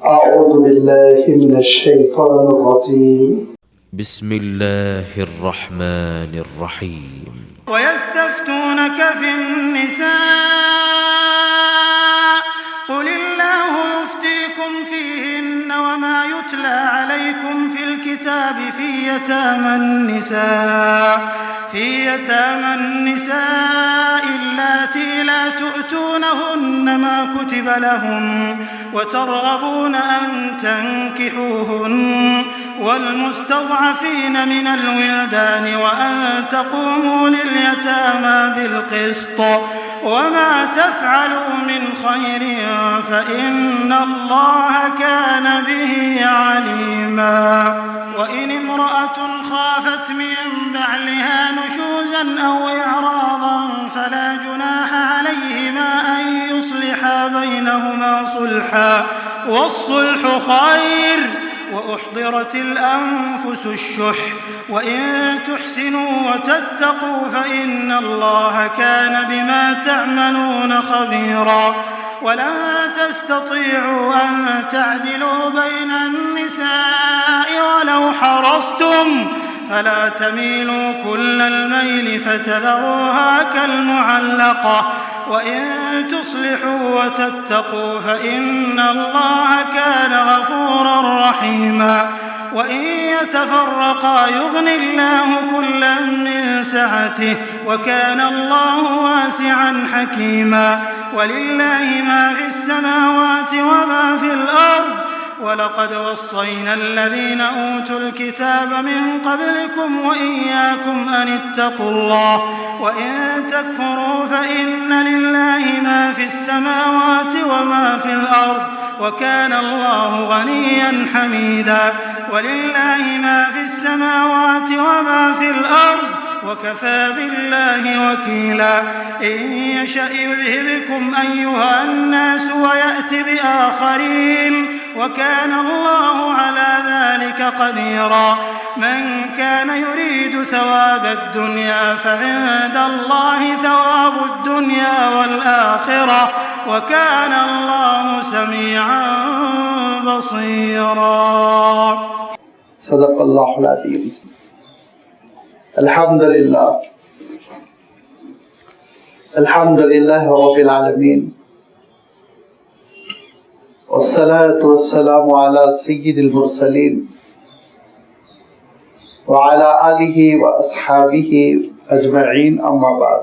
أعوذ بالله من الشيطان الرجيم بسم الله الرحمن الرحيم ويستفتونك في النساء قل الله يفتيكم فيهن وما يتلى عليكم في الكتاب في يتامى النساء اللاتي لا تؤتونهن ما كتب لهن وترغبون أن تنكحوهن والمستضعفين من الولدان وأن تقوموا لليتامى بالقسط وما تفعلوا من خير فإن الله كان به عليما. وإن امرأة خافت من بعلها نشوزا أو إعراضا فلا جناح عليهما أن يصلحا بينهما صلحا والصلح خير وأحضرت الأنفس الشح وإن تحسنوا وتتقوا فإن الله كان بما تعملون خبيرا. ولن تستطيعوا أن تعدلوا بين النساء ولو حرصتم فلا تميلوا كل الميل فتذروها كالمعلقة وإن تصلحوا وتتقوا فإن الله كان غفورا رحيما. وإن يتفرقا يغني الله كلا من سعته وكان الله واسعا حكيما. ولله ما في السماوات وما في الأرض ولقد وصينا الذين أوتوا الكتاب من قبلكم وإياكم أن اتقوا الله وإن تكفروا فإن لله ما في السماوات وما في الأرض وكان الله غنيا حميدا. ولله ما في السماوات وما في الأرض وكفى بالله وكيلا. إن يشأ يذهبكم أيها الناس ويأت بآخرين وكان الله على ذلك قديرا. من كان يريد ثواب الدنيا فعند الله ثواب الدنيا والآخرة وكان الله سميعا بصيرا. صدق الله العظيم. الحمد لله رب العالمين والصلاة والسلام على سيد المرسلين وعلى آله وأصحابه أجمعين أما بعد.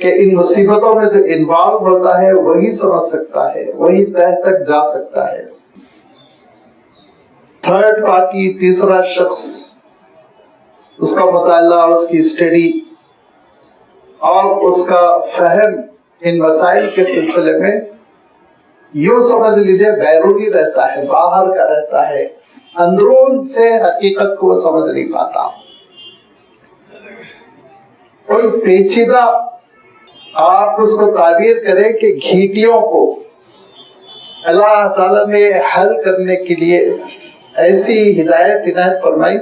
کہ ان مصیبتوں میں جو انوالو ہوتا ہے وہی سمجھ سکتا ہے، وہی تہ تک جا سکتا ہے۔ تھرڈ پارٹی، تیسرا شخص، اس کا مطالعہ، اس کی اسٹڈی اور اس کا فہم ان مسائل کے سلسلے میں یوں سمجھ لیجیے بیرونی رہتا ہے، باہر کا رہتا ہے، اندرون سے حقیقت کو سمجھ نہیں پاتا۔ ان پیچیدہ، آپ اس کو تعبیر کریں کہ گھیٹیوں کو اللہ تعالیٰ نے حل کرنے کے لیے ایسی ہدایت عنایت فرمائی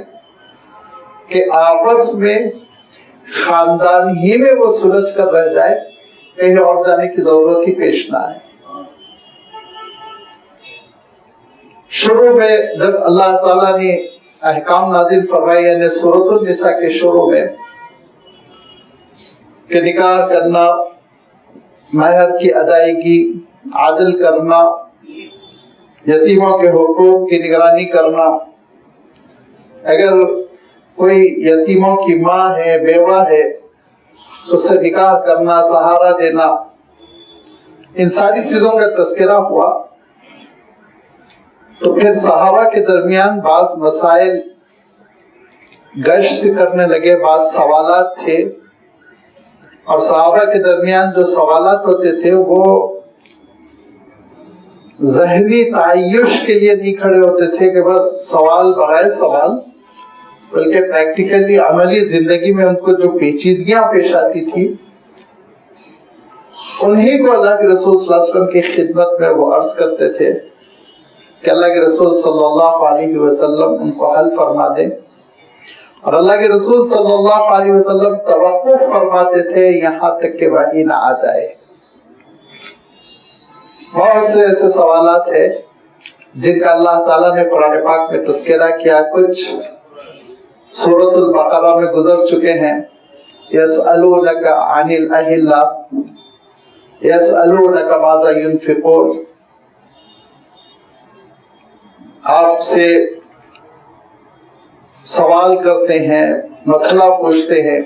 کہ آپس میں خاندان ہی میں وہ سلجھ کر رہ جائے، کہیں اور جانے کی ضرورت ہی پیش نہ آئے۔ شروع میں جب اللہ تعالیٰ نے احکام نازل فرمائے، یعنی سورۃ النساء کے شروع میں، کہ نکاح کرنا، مہر کی ادائیگی، عادل کرنا، یتیموں کے حقوق کی نگرانی کرنا، اگر کوئی یتیموں کی ماں ہے، بیوہ ہے، اس سے نکاح کرنا، سہارا دینا، ان ساری چیزوں کا تذکرہ ہوا، تو پھر صحابہ کے درمیان بعض مسائل گشت کرنے لگے، بعض سوالات تھے، اور صحابہ کے درمیان جو سوالات ہوتے تھے وہ ذہنی تعیش کے لیے نہیں کھڑے ہوتے تھے کہ بس سوال برائے سوال، بلکہ پریکٹیکلی عملی زندگی میں ان کو جو پیچیدگیاں پیش آتی تھی، انہی کو اللہ کے رسول صلی اللہ علیہ وسلم کی خدمت میں وہ عرض کرتے تھے کہ اللہ کے رسول صلی اللہ علیہ وسلم ان کو حل فرما دے، اور اللہ کے رسول صلی اللہ علیہ وسلم توقف فرماتے تھے یہاں تک کہ وحی نہ آ جائے۔ بہت سے ایسے سوالات ہیں جن کا اللہ تعالیٰ نے قرآن پاک میں تذکرہ کیا، کچھ سورۃ البقرہ میں گزر چکے ہیں۔ یسألونک عن الأہلہ، یسألونک ماذا ينفقون، آپ سے سوال کرتے ہیں، مسئلہ پوچھتے ہیں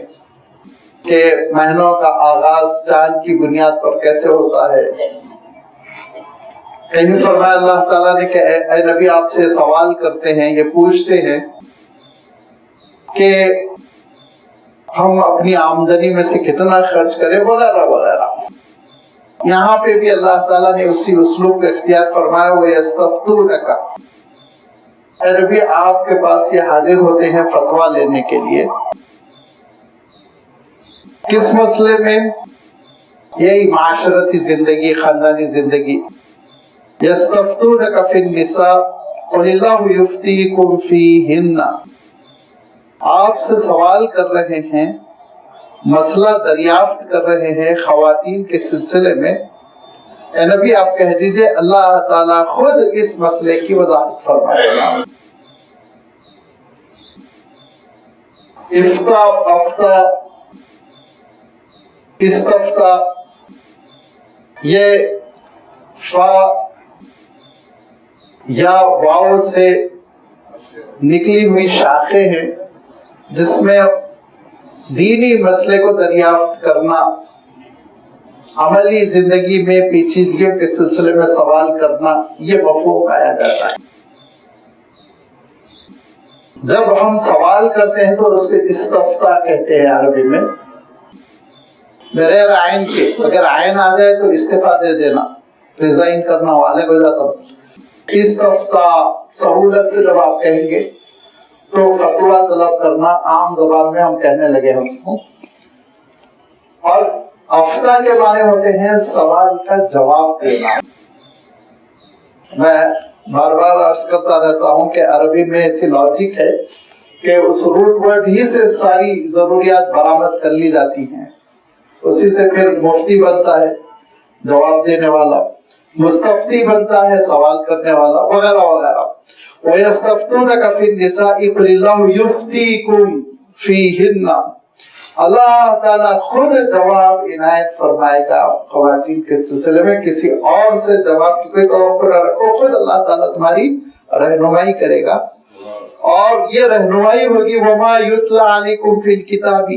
کہ مہینوں کا آغاز چاند کی بنیاد پر کیسے ہوتا ہے۔ کہیں فرمایا اللہ تعالیٰ نے کہ اے نبی آپ سے سوال کرتے ہیں، یہ پوچھتے ہیں کہ ہم اپنی آمدنی میں سے کتنا خرچ کریں، وغیرہ وغیرہ۔ یہاں پہ بھی اللہ تعالیٰ نے اسی اسلوب کا اختیار فرمایا، وَيَسْتَفْتُونَكَ، اے نبی آپ کے پاس یہ حاضر ہوتے ہیں فتویٰ لینے کے لیے۔ کس مسئلے میں؟ یہی معاشرتی زندگی، خاندانی زندگی۔ یستفتونک فی النساء قل اللہ یفتیکم فیہن، آپ سے سوال کر رہے ہیں، مسئلہ دریافت کر رہے ہیں خواتین کے سلسلے میں۔ اے نبی آپ کہہ دیجئے اللہ تعالیٰ خود اس مسئلے کی وضاحت فرمائے گا۔ افتا، افتا، استفتا، یہ فا یا واو سے نکلی ہوئی شاخیں ہیں جس میں دینی مسئلے کو دریافت کرنا، عملی زندگی میں پیچیدگیوں کے سلسلے میں سوال کرنا، یہ مفہوم پایا جاتا ہے۔ جب ہم سوال کرتے ہیں تو اس کو استفتاء کہتے ہیں عربی میں، بغیر عین کے۔ اگر عین آ جائے تو استفا دے دینا، ریزائن کرنا، والے کو جاتا۔ استفتاء سہولت سے جب آپ کہیں گے تو فتویٰ طلب کرنا، عام زبان میں ہم کہنے لگے ہم کو۔ اور افتا کے معنی ہوتے ہیں سوال کا جواب دینا۔ میں بار بار عرض کرتا رہتا ہوں کہ عربی میں ایسی لاجک ہے کہ اس روٹ ورڈ ہی سے ساری ضروریات برآمد کر لی جاتی ہیں، اسی سے پھر مفتی بنتا ہے جواب دینے والا، مستفتی بنتا ہے سوال کرنے والا، وغیرہ وغیرہ۔ وَيَسْتَفْتُونَكَ فِي النِّسَاءِ قُلِ اللَّهُ يُفْتِيكُمْ فِيهِنَّ، اللہ تعالیٰ خود جواب عنایت فرمائے گا خواتین کے سلسلے میں، کسی اور سے جواب کی کوئی توقع نہ رکھو، خود اللہ تعالیٰ تمہاری رہنمائی کرے گا، اور یہ رہنمائی ہوگی وَمَا يُتْلَى عَلَيْكُمْ فِي الْكِتَابِ،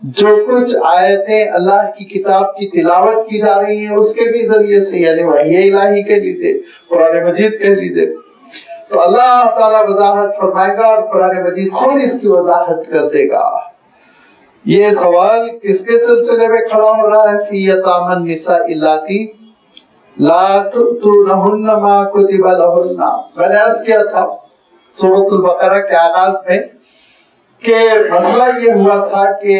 جو کچھ آیتیں اللہ کی کتاب کی تلاوت کی جا رہی ہیں اس کے بھی ذریعے سے، یعنی وحی الہی کہہ لیجیے، قرآن مجید کہہ لیجیے، تو اللہ تعالیٰ وضاحت فرمائے گا اور قرآن مجید خود اس کی وضاحت کر دے گا۔ یہ سوال کس کے سلسلے میں کھڑا ہو رہا ہے؟ فی یتامی النساء اللاتی لا تؤتونہن ما کتب لہن۔ میں نے عرض کیا تھا سورۃ البقرہ کے آغاز میں کہ مسئلہ یہ ہوا تھا کہ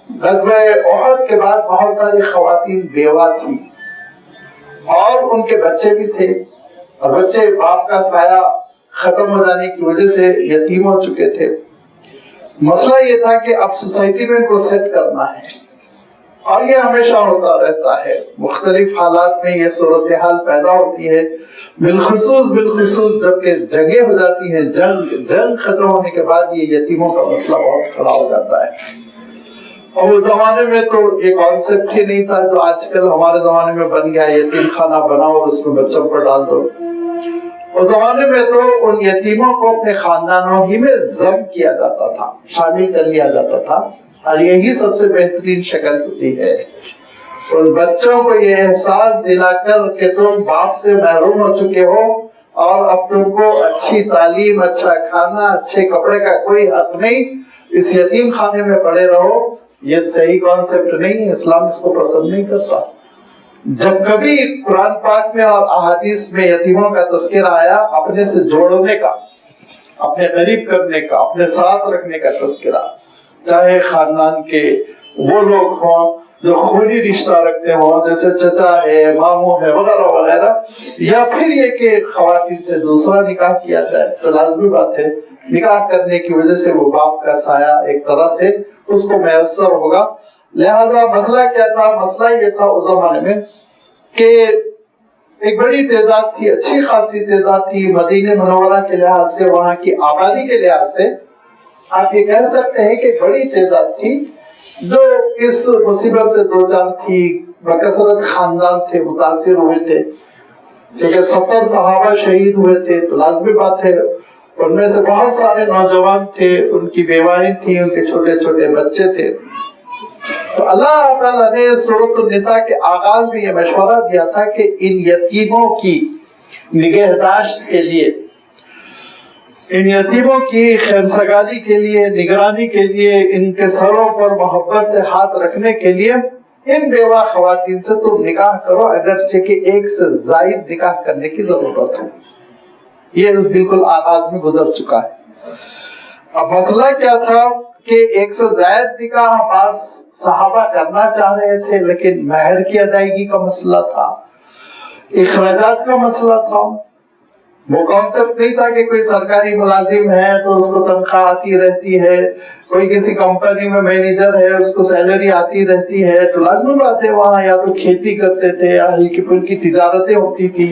غزوہ احد کے بعد بہت ساری خواتین بیوہ تھیں اور ان کے بچے بھی تھے، اور بچے باپ کا سایہ ختم ہو جانے کی وجہ سے یتیم ہو چکے تھے۔ مسئلہ یہ تھا کہ اب سوسائٹی میں ان کو سیٹ کرنا ہے، اور یہ ہمیشہ ہوتا رہتا ہے، مختلف حالات میں یہ صورتحال پیدا ہوتی ہے، بالخصوص جب کہ جنگیں ہو جاتی ہیں، جنگ ختم ہونے کے بعد یہ یتیموں کا مسئلہ بہت کھڑا ہو جاتا ہے۔ اور اس زمانے میں تو یہ کانسیپٹ ہی نہیں تھا جو آج کل ہمارے زمانے میں بن گیا، یتیم خانہ بناؤ اور اس میں بچوں پر ڈال دو۔ اس زمانے میں تو ان یتیموں کو اپنے خاندانوں ہی میں ضم کیا جاتا تھا، شامل کر لیا جاتا تھا، اور یہی سب سے بہترین شکل ہوتی ہے۔ ان بچوں کو یہ احساس دلا کر کہ تم باپ سے محروم ہو چکے ہو اور اب تم کو اچھی تعلیم، اچھا کھانا، اچھے کپڑے کا کوئی حق نہیں، اس یتیم خانے میں پڑے رہو، یہ صحیح کانسیپٹ نہیں ہے، اسلام اس کو پسند نہیں کرتا۔ جب کبھی قرآن پاک میں اور احادیث میں یتیموں کا تذکرہ آیا، اپنے سے جوڑنے کا، اپنے قریب کرنے کا، اپنے ساتھ رکھنے کا تذکرہ، چاہے خاندان کے وہ لوگ ہوں جو خونی رشتہ رکھتے ہوں، جیسے چچا ہے، ماموں ہے، وغیرہ وغیرہ، یا پھر یہ کہ خواتین سے دوسرا نکاح کیا جائے، تو لازمی بات ہے نکاح کرنے کی وجہ سے وہ باپ کا سایہ ایک طرح سے اس کو میسر ہوگا۔ لہذا مسئلہ کیا تھا؟ مسئلہ یہ تھا اس زمانے میں کہ ایک بڑی تعداد تھی، اچھی خاصی تعداد تھی، مدینہ منورہ کے لحاظ سے، وہاں کی آبادی کے لحاظ سے آپ یہ کہہ سکتے ہیں کہ بڑی تعداد تھی جو اس مصیبت سے دوچار تھی، بکثرت خاندان تھے، متاثر ہوئے تھے، کیونکہ 70 صحابہ شہید ہوئے تھے، تو لازمی بات ہے ان میں سے بہت سارے نوجوان تھے، ان کی بیوائیں تھیں، ان کے چھوٹے چھوٹے بچے تھے۔ تو اللہ تعالیٰ نے سورۃ النساء کے آغاز میں یہ مشورہ دیا تھا کہ ان یتیموں کی نگہداشت کے لیے، ان یتیموں کی خیرسگالی کے لیے، نگرانی کے لیے، ان کے سروں پر محبت سے ہاتھ رکھنے کے لیے ان بیوہ خواتین سے تم نکاح کرو، اگرچہ کہ ایک سے زائد نکاح کرنے کی ضرورت ہو۔ یہ بالکل آغاز میں گزر چکا ہے۔ اب مسئلہ کیا تھا کہ ایک سے زائد نکاح بعض صحابہ کرنا چاہ رہے تھے، لیکن مہر کی ادائیگی کا مسئلہ تھا، اخراجات کا مسئلہ تھا۔ وہ کانسیپٹ نہیں تھا کہ کوئی سرکاری ملازم ہے تو اس کو تنخواہ آتی رہتی ہے، کوئی کسی کمپنی میں مینیجر ہے اس کو سیلری آتی رہتی ہے، تو لازمی بات ہے وہاں یا تو کھیتی کرتے تھے یا ہلکی پھلکی تجارتیں ہوتی تھی۔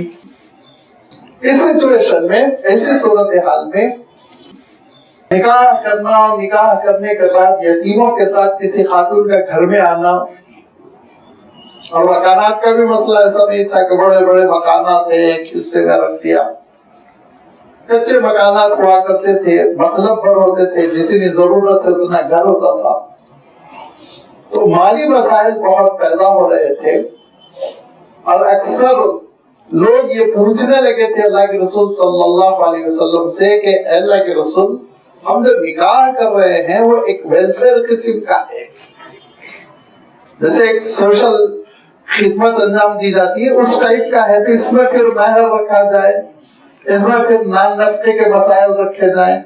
اس سچویشن میں، ایسی صورتحال میں نکاح کرنا، نکاح کرنے کے بعد یتیموں کے ساتھ کسی خاتون کا گھر میں آنا، اور مکانات کا بھی مسئلہ ایسا نہیں تھا کہ بڑے بڑے مکانات ہیں ایک حصے میں رکھ دیا، کچے مکانات ہوا کرتے تھے، مطلب بھر ہوتے تھے، جتنی ضرورت ہے اتنا گھر ہوتا تھا، تو مالی مسائل بہت پیدا ہو رہے تھے، اور اکثر لوگ یہ پوچھنے لگے تھے اللہ کے رسول صلی اللہ علیہ وسلم سے کہ اے اللہ کے رسول، ہم جو نکاح کر رہے ہیں وہ ایک ویلفیئر قسم کا ہے، جیسے ایک سوشل خدمت انجام دی جاتی ہے اس ٹائپ کا ہے، تو اس میں پھر مہر رکھا جائے، اس میں پھر نان نفقے کے مسائل رکھے جائیں،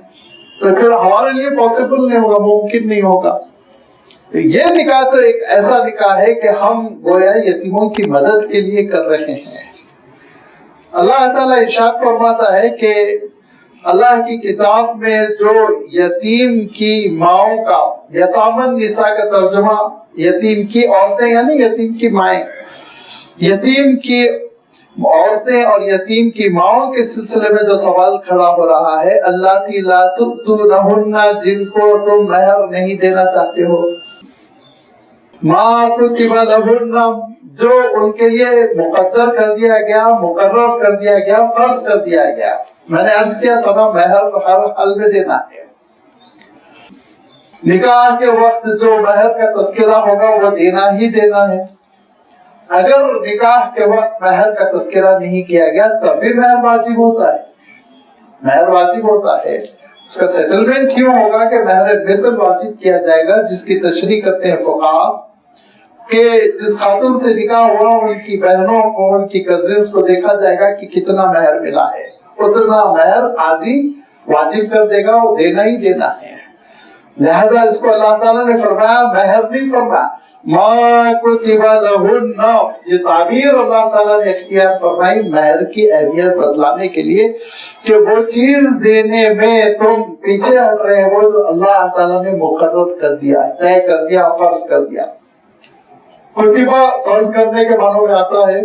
تو پھر ہمارے لیے پاسبل نہیں ہوگا، ممکن نہیں ہوگا۔ یہ نکاح تو ایک ایسا نکاح ہے کہ ہم گویا یتیموں کی مدد کے لیے کر رہے ہیں۔ اللہ تعالیٰ ارشاد فرماتا ہے کہ اللہ کی کتاب میں جو یتیم کی ماؤں کا، یتامی النساء کا ترجمہ یتیم کی عورتیں یعنی یتیم کی مائیں، یتیم کی عورتیں اور یتیم کی ماؤں کے سلسلے میں جو سوال کھڑا ہو رہا ہے، اللہ لا تؤتونہن، جن کو تم مہر نہیں دینا چاہتے ہو، ما کتب لہن، جو ان کے لیے مقدر کر دیا گیا، مقرر کر دیا گیا، فرض کر دیا گیا۔ میں نے عرض کیا تھا نا، مہر ہر حال میں دینا ہے، نکاح کے وقت جو مہر کا تذکرہ ہوگا وہ دینا ہی دینا ہے. اگر نکاح کے وقت مہر کا تذکرہ نہیں کیا گیا تب بھی مہر واجب ہوتا ہے. مہر واجب ہوتا ہے. اس کا سیٹلمنٹ کیوں ہوگا کہ مہر مثل واجب کیا جائے گا، جس کی تشریح کرتے ہیں فقہا کہ جس خاتون سے نکاح ہوا ان کی بہنوں کو، ان کی کزنز کو دیکھا جائے گا کہ کتنا مہر ملا ہے، اتنا مہر قاضی واجب کر دے گا، وہ دینا ہی دینا ہے. لہذا اس کو اللہ تعالیٰ نے فرمایا مہر نہیں فرمایا ما کتب لہن. یہ تعبیر اللہ تعالیٰ نے اختیار فرمائی مہر کی اہمیت بتلانے کے لیے کہ وہ چیز دینے میں تم پیچھے ہٹ رہے ہو جو اللہ تعالیٰ نے مقرر کر دیا، طے کر دیا، فرض کر دیا. کتبہ فرض کرنے کے معنوں میں آتا ہے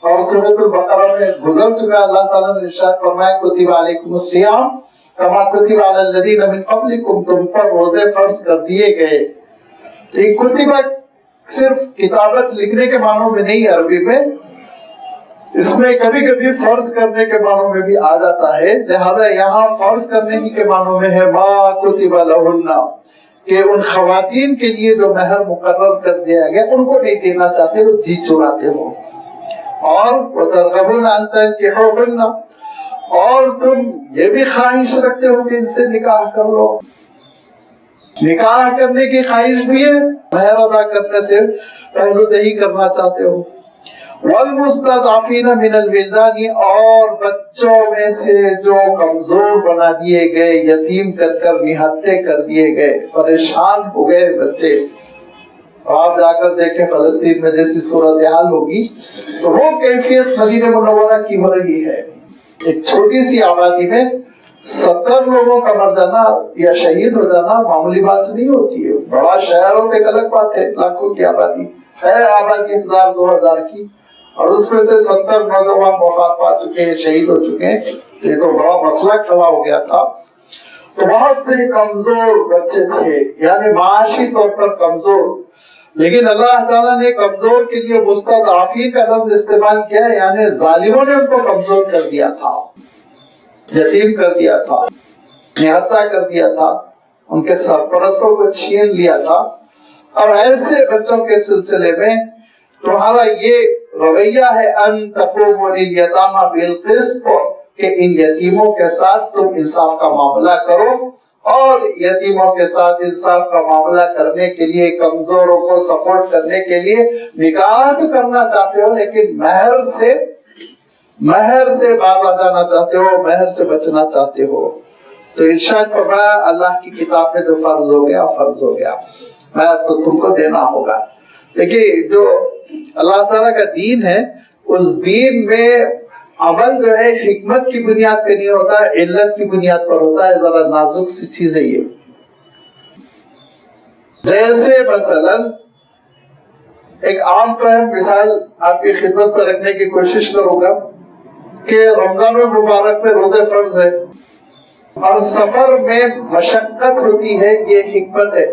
اور سورۃ البقرہ میں گزر چکا. اللہ تعالیٰ نے ارشاد فرمایا کتب علیکم الصیام کما کتب علی الذین من قبلکم. تم پر روزے فرض کر دیے گئے. یہ کتبہ صرف کتابت لکھنے کے معنوں میں نہیں، عربی میں اس میں کبھی کبھی فرض کرنے کے معنوں میں بھی آ جاتا ہے. لہذا یہاں فرض کرنے ہی کے معنوں میں ہے ما کتب لہن، کہ ان خواتین کے لیے جو مہر مقرر کر دیا گیا ان کو نہیں دینا چاہتے، وہ جی چراتے ہو. اور وَتَرْغَبُونَ أَن تَنكِحُوهُنَّ، اور تم یہ بھی خواہش رکھتے ہو کہ ان سے نکاح کر لو. نکاح کرنے کی خواہش بھی ہے، مہر ادا کرنے سے پہلو دہی کرنا چاہتے ہو. وَالْمُسْتَضْعَفِينَ مِنَ الْوِلْدَانِ، اور بچوں میں سے جو کمزور بنا دیے گئے، یتیم کر نہتے کر دیے گئے، پریشان ہو گئے بچے. آپ جا کر دیکھیں فلسطین میں جیسی صورتحال ہوگی تو وہ کیفیت مدینہ منورہ کی ہو رہی ہے. ایک چھوٹی سی آبادی میں 70 لوگوں کا مر جانا یا شہید ہو جانا معمولی بات نہیں ہوتی ہے. بڑا شہر ہوتے ایک الگ بات ہے، لاکھوں کی آبادی ہے، آبادی 1000 2000 کی، اور اس میں سے 70 نوجوان وفات پا چکے ہیں، شہید ہو چکے ہیں. یہ تو بڑا مسئلہ کھڑا ہو گیا تھا. تو بہت سے کمزور بچے تھے، یعنی معاشی طور پر کمزور. لیکن اللہ تعالیٰ نے کمزور کے لیے مستضعفین کا لفظ استعمال کیا ہے، یعنی ظالموں نے ان کو کمزور کر دیا تھا، یتیم کر دیا تھا، نہتا کر دیا تھا، ان کے سرپرستوں کو چھین لیا تھا. اور ایسے بچوں کے سلسلے میں تمہارا یہ رویہ ہے ان تقوموا للیتامى بالقسط، کہ ان یتیموں کے ساتھ تم انصاف کا معاملہ کرو. اور یتیموں کے ساتھ انصاف کا معاملہ کرنے کے لیے، کمزوروں کو سپورٹ کرنے کے لیے نکاح تو کرنا چاہتے ہو، لیکن مہر سے باز آ جانا چاہتے ہو، مہر سے بچنا چاہتے ہو. تو ارشاد فرمایا اللہ کی کتاب میں جو فرض ہو گیا فرض ہو گیا، مہر تو تم کو دینا ہوگا. دیکھیے جو اللہ تعالیٰ کا دین ہے، اس دین میں عمل جو ہے حکمت کی بنیاد پہ نہیں ہوتا ہے، علت کی بنیاد پر ہوتا ہے. ذرا نازک سی چیز ہے یہ. جیسے مثلا ایک عام فہم مثال آپ کی خدمت پر رکھنے کی کوشش کروں گا کہ رمضان المبارک میں روزے فرض ہے اور سفر میں مشقت ہوتی ہے، یہ حکمت ہے.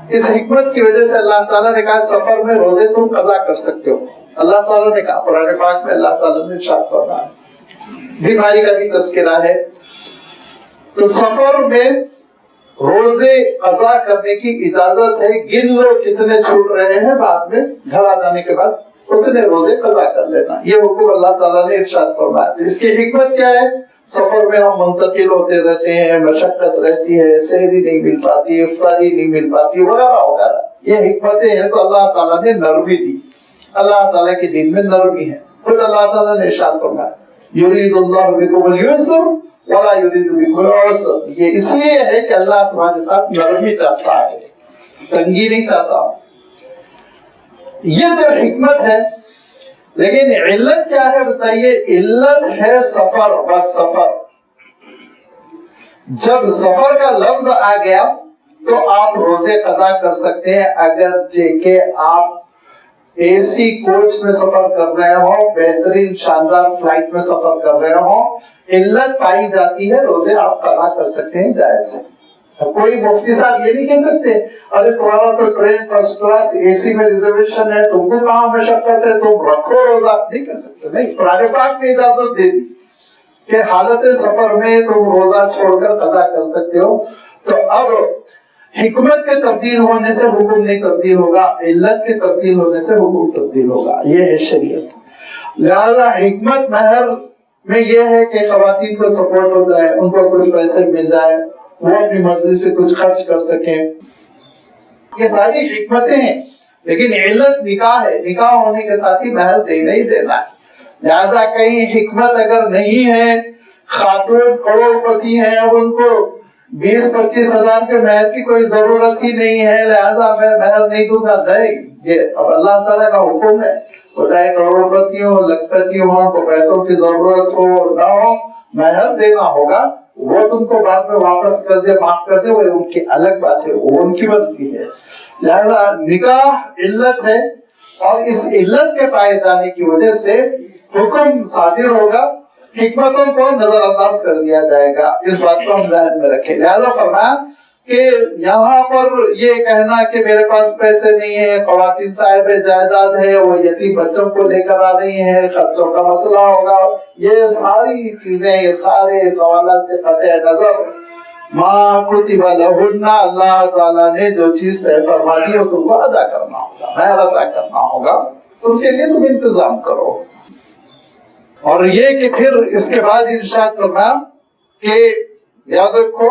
اس حکمت کی وجہ سے اللہ تعالیٰ نے کہا سفر میں روزے تم قضا کر سکتے ہو. اللہ تعالیٰ نے کہا قرآن پاک میں، اللہ تعالیٰ نے ارشاد فرمایا. بیماری کا بھی تذکرہ ہے. تو سفر میں روزے قضا کرنے کی اجازت ہے. گن لو کتنے چھوٹ رہے ہیں، بعد میں گھر آ جانے کے بعد اتنے روزے قضا کر لینا. یہ حکم اللہ تعالیٰ نے ارشاد فرمایا. اس کی حکمت کیا ہے؟ سفر میں ہم منتقل ہوتے رہتے ہیں، مشقت رہتی ہے، سحری نہیں مل پاتی، افطاری نہیں مل پاتی، وغیرہ وغیرہ. یہ حکمتیں ہیں تو اللہ تعالیٰ نے نرمی دی. اللہ تعالیٰ کے دین میں نرمی ہے. خود اللہ تعالیٰ نے ارشاد فرمایا یرید اللہ بکم اليسر ولا یرید بکم العسر. یہ اس لیے ہے کہ اللہ تمہارے ساتھ نرمی چاہتا ہے، تنگی نہیں چاہتا. یہ تو حکمت ہے. لیکن علت کیا ہے بتائیے؟ علت ہے سفر. بس سفر. جب سفر کا لفظ آ گیا تو آپ روزے قضا کر سکتے ہیں، اگرچہ کہ آپ اے سی کوچ میں سفر کر رہے ہوں، بہترین شاندار فلائٹ میں سفر کر رہے ہوں. علت پائی جاتی ہے، روزے آپ قضا کر سکتے ہیں، جائز ہے. کوئی مفتی صاحب یہ نہیں کہہ سکتے ارے تمہارا تو ٹرین فرسٹ کلاس اے سی میں ریزرویشن ہے، تم کو کہاں مشقت ہے، تم رکھو روزہ. نہیں کہہ سکتے. نہیں، قرآن پاک نے اجازت دے دی کہ حالت سفر میں تم روزہ چھوڑ کر قضا کر سکتے ہو. تو اب حکمت کے تبدیل ہونے سے حکم نہیں تبدیل ہوگا، علت کے تبدیل ہونے سے حکم تبدیل ہوگا، یہ ہے شریعت۔ لہذا حکمت مہر میں یہ ہے کہ خواتین کو سپورٹ ہو جائے، ان کو کچھ پیسے مل جائے، وہ اپنی مرضی سے کچھ خرچ کر سکیں، یہ ساری حکمتیں ہیں۔ لیکن علت نکاح ہے، نکاح ہونے کے ساتھ ہی مہر دینا ہی دینا ہے۔ لہذا کہیں حکمت اگر نہیں ہے، خاتون کروڑ پتی ہیں، اب ان کو 20-25 ہزار کے مہر کی کوئی ضرورت ہی نہیں ہے، لہذا میں مہر نہیں دوں گا، نہیں، یہ اب اللہ تعالیٰ کا حکم ہے۔ چاہے کروڑ پتی ہو، لکھپتی ہو، ان کو پیسوں کی ضرورت ہو نہ ہو، مہر دینا ہوگا۔ وہ تم کو بعد میں واپس کر دے، معاف کر دے، وہ ان کی الگ بات ہے، وہ ان کی مرضی ہے۔ لہذا نکاح علت ہے، اور اس علت کے پائے جانے کی وجہ سے حکم صادر ہوگا، حکمتوں کو نظر انداز کر دیا جائے گا، اس بات کو ہم ذہن میں رکھیں۔ لہذا فرمایا کہ یہاں پر یہ کہنا کہ میرے پاس پیسے نہیں ہیں، خواتین صاحب جائیداد ہے، وہ یتیم بچوں کو لے کر آ رہی ہیں، خرچوں کا مسئلہ ہوگا، یہ ساری چیزیں، یہ سارے سوالات سے قطع نظر ما کتب لہن، اللہ تعالیٰ نے جو چیز طے فرما دی ہو تم کو ادا کرنا ہوگا، مہر ادا کرنا ہوگا، اس کے لیے تم انتظام کرو۔ اور یہ کہ پھر اس کے بعد ارشاد فرمایا کہ یاد رکھو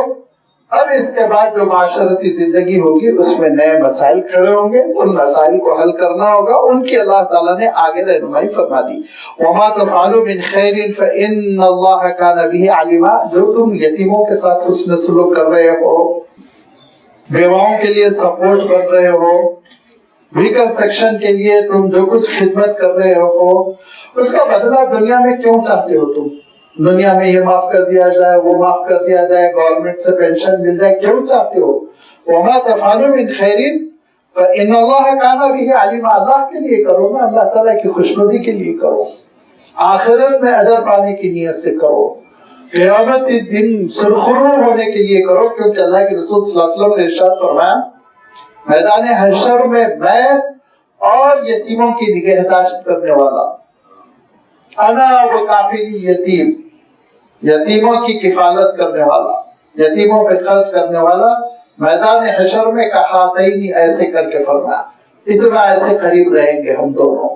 اب اس کے بعد جو معاشرتی زندگی ہوگی اس میں نئے مسائل کھڑے ہوں گے، ان مسائل کو حل کرنا ہوگا، ان کی اللہ تعالیٰ نے آگے رہنمائی فرما دی۔ وَمَا تَفْعَلُوا مِنْ خَيْرٍ فَإِنَّ اللَّهَ كَانَ بِهِ عَلِيمًا، جو تم یتیموں کے ساتھ حسن سلوک کر رہے ہو، بیواؤں کے لیے سپورٹ کر رہے ہو، ویکر سیکشن کے لیے تم جو کچھ خدمت کر رہے ہو، اس کا بدلہ دنیا میں کیوں چاہتے ہو تم؟ دنیا میں یہ معاف کر دیا جائے، وہ معاف کر دیا جائے، گورنمنٹ سے پینشن مل جائے، کیوں چاہتے ہو؟ وَمَا تَفْعَلُوا مِنْ خَيْرٍ فَإِنَّ اللَّهَ كَانَ بِهِ عَلِيمًا، اللہ کے لیے کرو نا، اللہ تعالیٰ کی خوشنودی کے لیے کرو، آخرت میں اجر پانے کی نیت سے کرو، قیامت کے دن سرخرو ہونے کے لیے کرو، کیونکہ اللہ کے رسول صلی اللہ علیہ وسلم نے ارشاد فرمایا میدان حشر میں میں اور یتیموں کی نگہداشت کرنے والا، انا و کافلی یتیم، یتیموں کی کفالت کرنے والا، یتیموں پہ خرچ کرنے والا، میدان حشر میں کہاتینی ایسے کر کے فرمایا، اتنا ایسے قریب رہیں گے ہم دونوں،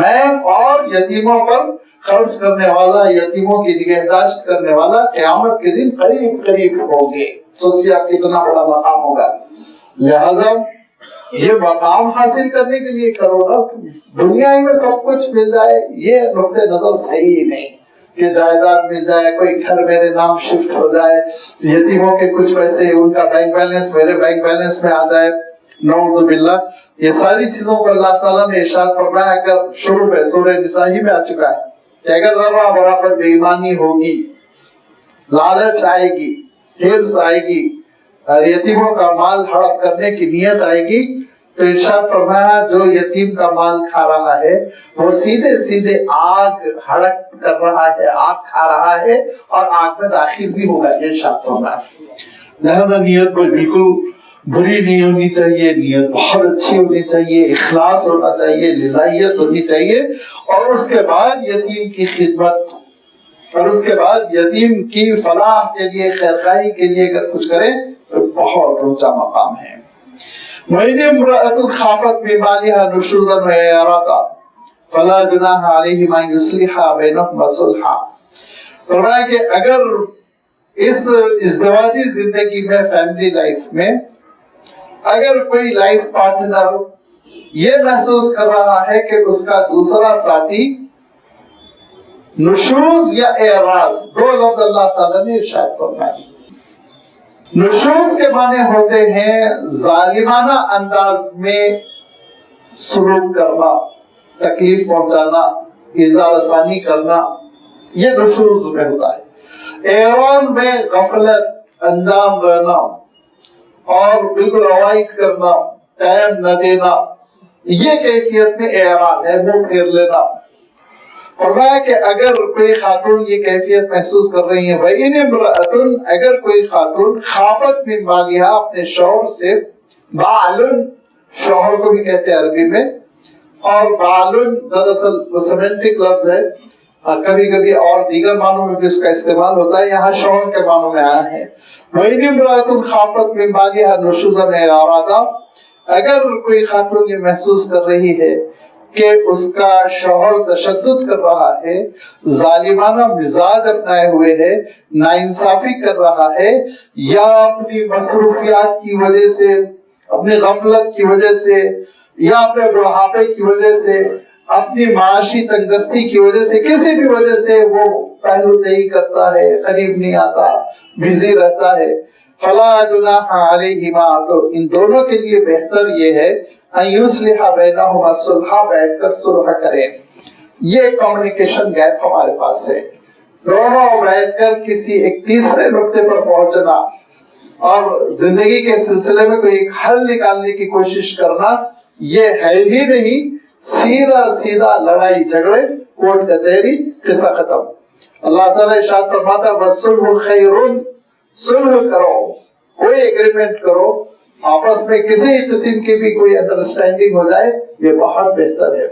میں اور یتیموں پر خرچ کرنے والا، یتیموں کی نگہداشت کرنے والا قیامت کے دن قریب قریب ہوں گے۔ سوچیے آپ کتنا بڑا مقام ہوگا۔ لہذا یہ مقام حاصل کرنے کے لیے کرو نا، دنیا میں سب کچھ مل جائے یہ نقطۂ نظر صحیح نہیں، کہ جائیداد مل جائے، کوئی گھر میرے نام شفٹ ہو جائے، یتیموں کے کچھ پیسے ان کا بینک بیلنس میرے بینک بیلنس میں آ جائے، نعوذ باللہ۔ یہ ساری چیزوں کو اللہ تعالیٰ نے ارشاد فرمایا، اگر شروع میں سورہ نساء ہی میں آ چکا ہے کہ اگر ذرہ برابر بے ایمانی ہوگی، لالچ آئے گی، حرص آئے گی، اور یتیموں کا مال ہڑپ کرنے کی نیت آئے گی، تو ارشاد فرمایا جو یتیم کا مال کھا رہا ہے وہ سیدھے سیدھے آگ ہڑپ کر رہا ہے، آگ کھا رہا ہے، اور آگ میں داخل بھی ہوگا، یہ ارشاد فرمایا۔ لہذا نیت کوئی بالکل بری نہیں ہونی چاہیے، نیت بہت اچھی ہونی چاہیے، اخلاص ہونا چاہیے، للہیت ہونی چاہیے، اور اس کے بعد یتیم کی خدمت، اور اس کے بعد یتیم کی فلاح کے لیے، خیرخواہی کے لیے اگر کچھ کریں تو بہت اونچا مقام ہے۔ وَإِنِ امْرَأَةٌ خَافَتْ مِنْ بَعْلِهَا نُشُوزًا وَإِعْرَاضًا فَلَا جُنَاحَ عَلَيْهِمَا أَنْ يُصْلِحَا بَيْنَهُمَا صُلْحًا، فرمایا کہ اگر اس ازدواجی زندگی میں، فیملی لائف میں، اگر کوئی لائف پارٹنر یہ محسوس کر رہا ہے کہ اس کا دوسرا ساتھی نشوز یا اعراض، دو لفظ اللہ تعالیٰ نے ارشاد فرمایا۔ نشوز کے معنی ہوتے ہیں ظالمانہ انداز میں سلوک کرنا، تکلیف پہنچانا، ایذا رسانی کرنا، یہ نشوز میں ہوتا ہے۔ اعراض میں غفلت، انجام رہنا، اور بالکل اوائڈ کرنا، ٹائم نہ دینا، یہ کیفیت میں اعراض ہے، منہ پھیر لینا۔ فرمایا کہ اگر کوئی خاتون یہ کیفیت محسوس کر رہی ہے، وَإِنِ امْرَأَةٌ، اگر کوئی خاتون خافت مِنْ بَعْلِهَا، اپنے شوہر سے، بعلن شوہر کو بھی کہتے ہیں عربی میں، اور بعلن دراصل وہ سیمنٹک لفظ ہے، کبھی کبھی اور دیگر معنوں میں بھی اس کا استعمال ہوتا ہے، یہاں شوہر کے معنوں میں آیا ہے۔ وَإِنِ امْرَأَةٌ خَافَتْ مِنْ بَعْلِهَا نُشُوزًا أَوْ إِعْرَاضًا، اگر کوئی خاتون یہ محسوس کر رہی ہے کہ اس کا شوہر تشدد کر رہا ہے، ظالمانہ مزاج اپنائے ہوئے ہے، ناانصافی کر رہا ہے، یا اپنی مصروفیات کی وجہ سے، اپنی غفلت کی وجہ سے، یا اپنے بڑھاپے کی وجہ سے، اپنی معاشی تنگستی کی وجہ سے، کسی بھی وجہ سے وہ پہلو نہیں کرتا ہے، قریب نہیں آتا، بزی رہتا ہے، فلا جناح علیہما، تو ان دونوں کے لیے بہتر یہ ہے ان یصلح بینہما صلح، بیٹھ کر صلح کریں۔ یہ کمیونیکیشن گیپ ہمارے پاس ہے، دونوں بیٹھ کر کسی ایک تیسرے نقطے پر پہنچنا اور زندگی کے سلسلے میں کوئی ایک حل نکالنے کی کوشش کرنا، یہ ہے ہی نہیں، سیدھا لڑائی جھگڑے، کورٹ کچہری، قصہ ختم۔ اللہ تعالیٰ ارشاد فرماتا ہے وَالصُّلْحُ خَيْرٌ، صلح کرو، کوئی ایگریمنٹ کرو، آپس میں کسی قسم کی بھی کوئی انڈرسٹینڈنگ ہو جائے، یہ بہت بہتر ہے۔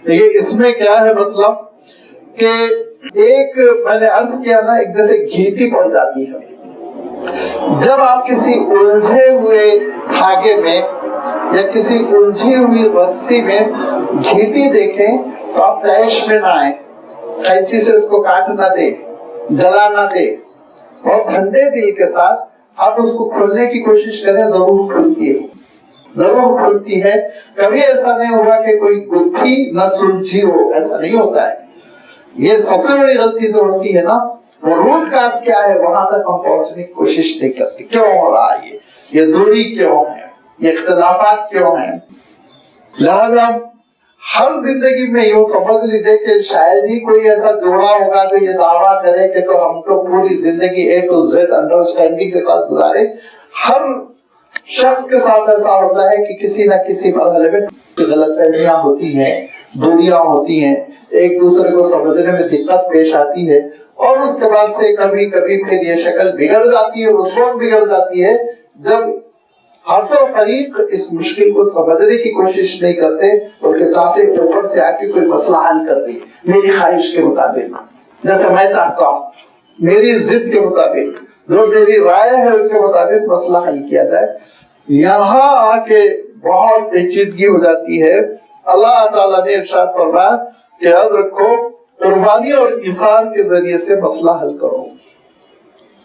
دیکھیے اس میں کیا ہے مسئلہ کہ ایک میں نے عرض کیا نا، ایک جیسے گھیٹی پڑ جاتی ہے، جب آپ کسی الجھے ہوئے دھاگے میں یا کسی الجھی ہوئی رسی میں گھیٹی دیکھیں تو آپ تیش میں نہ آئیں، قینچی سے اس کو کاٹ نہ دے، جلا نہ دے، اور ٹھنڈے دل کے ساتھ آپ اس کو کھولنے کی کوشش کریں، ضرور کھلتی ہے، ضرور کھلتی ہے۔ کبھی ایسا نہیں ہوگا کہ کوئی گتھی نہ سلجھی ہو، ایسا نہیں ہوتا ہے۔ یہ سب سے بڑی غلطی تو ہوتی ہے نا، وہ روٹ کاز کیا ہے وہاں تک ہم پہنچنے کی کوشش نہیں کرتے، کیوں ہو رہا ہے یہ دوری کیوں ہے، یہ اختلافات کیوں ہیں۔ لہذا ہر زندگی میں یوں سمجھ لیجئے کہ شاید ہی کوئی ایسا جوڑا ہوگا جو یہ دعویٰ کرے کہ تو ہم تو پوری زندگی A to Z انڈرسٹینڈنگ کے ساتھ گزارے۔ ہر شخص کے ساتھ ایسا ہوتا ہے کہ کسی نہ کسی مرحلے میں غلط فہمیاں ہوتی ہیں، دوریاں ہوتی ہیں، ایک دوسرے کو سمجھنے میں دقت پیش آتی ہے، اور اس کے بعد سے کبھی کبھی پھر یہ شکل بگڑ جاتی ہے، اس وقت بگڑ جاتی ہے جب ہر دو فریق اس مشکل کو سمجھنے کی کوشش نہیں کرتے، بلکہ چاہتے اوپر سے آ کے کوئی مسئلہ حل کر دے میری خواہش کے مطابق، جیسے میں چاہتا ہوں، میری ضد کے مطابق، جو میری رائے ہے اس کے مطابق مسئلہ حل کیا جائے۔ یہاں آ کے بہت پیچیدگی ہو جاتی ہے۔ اللہ تعالیٰ نے ارشاد فرمایا کہ یاد رکھو قربانی اور ایثار کے ذریعے سے مسئلہ حل کرو۔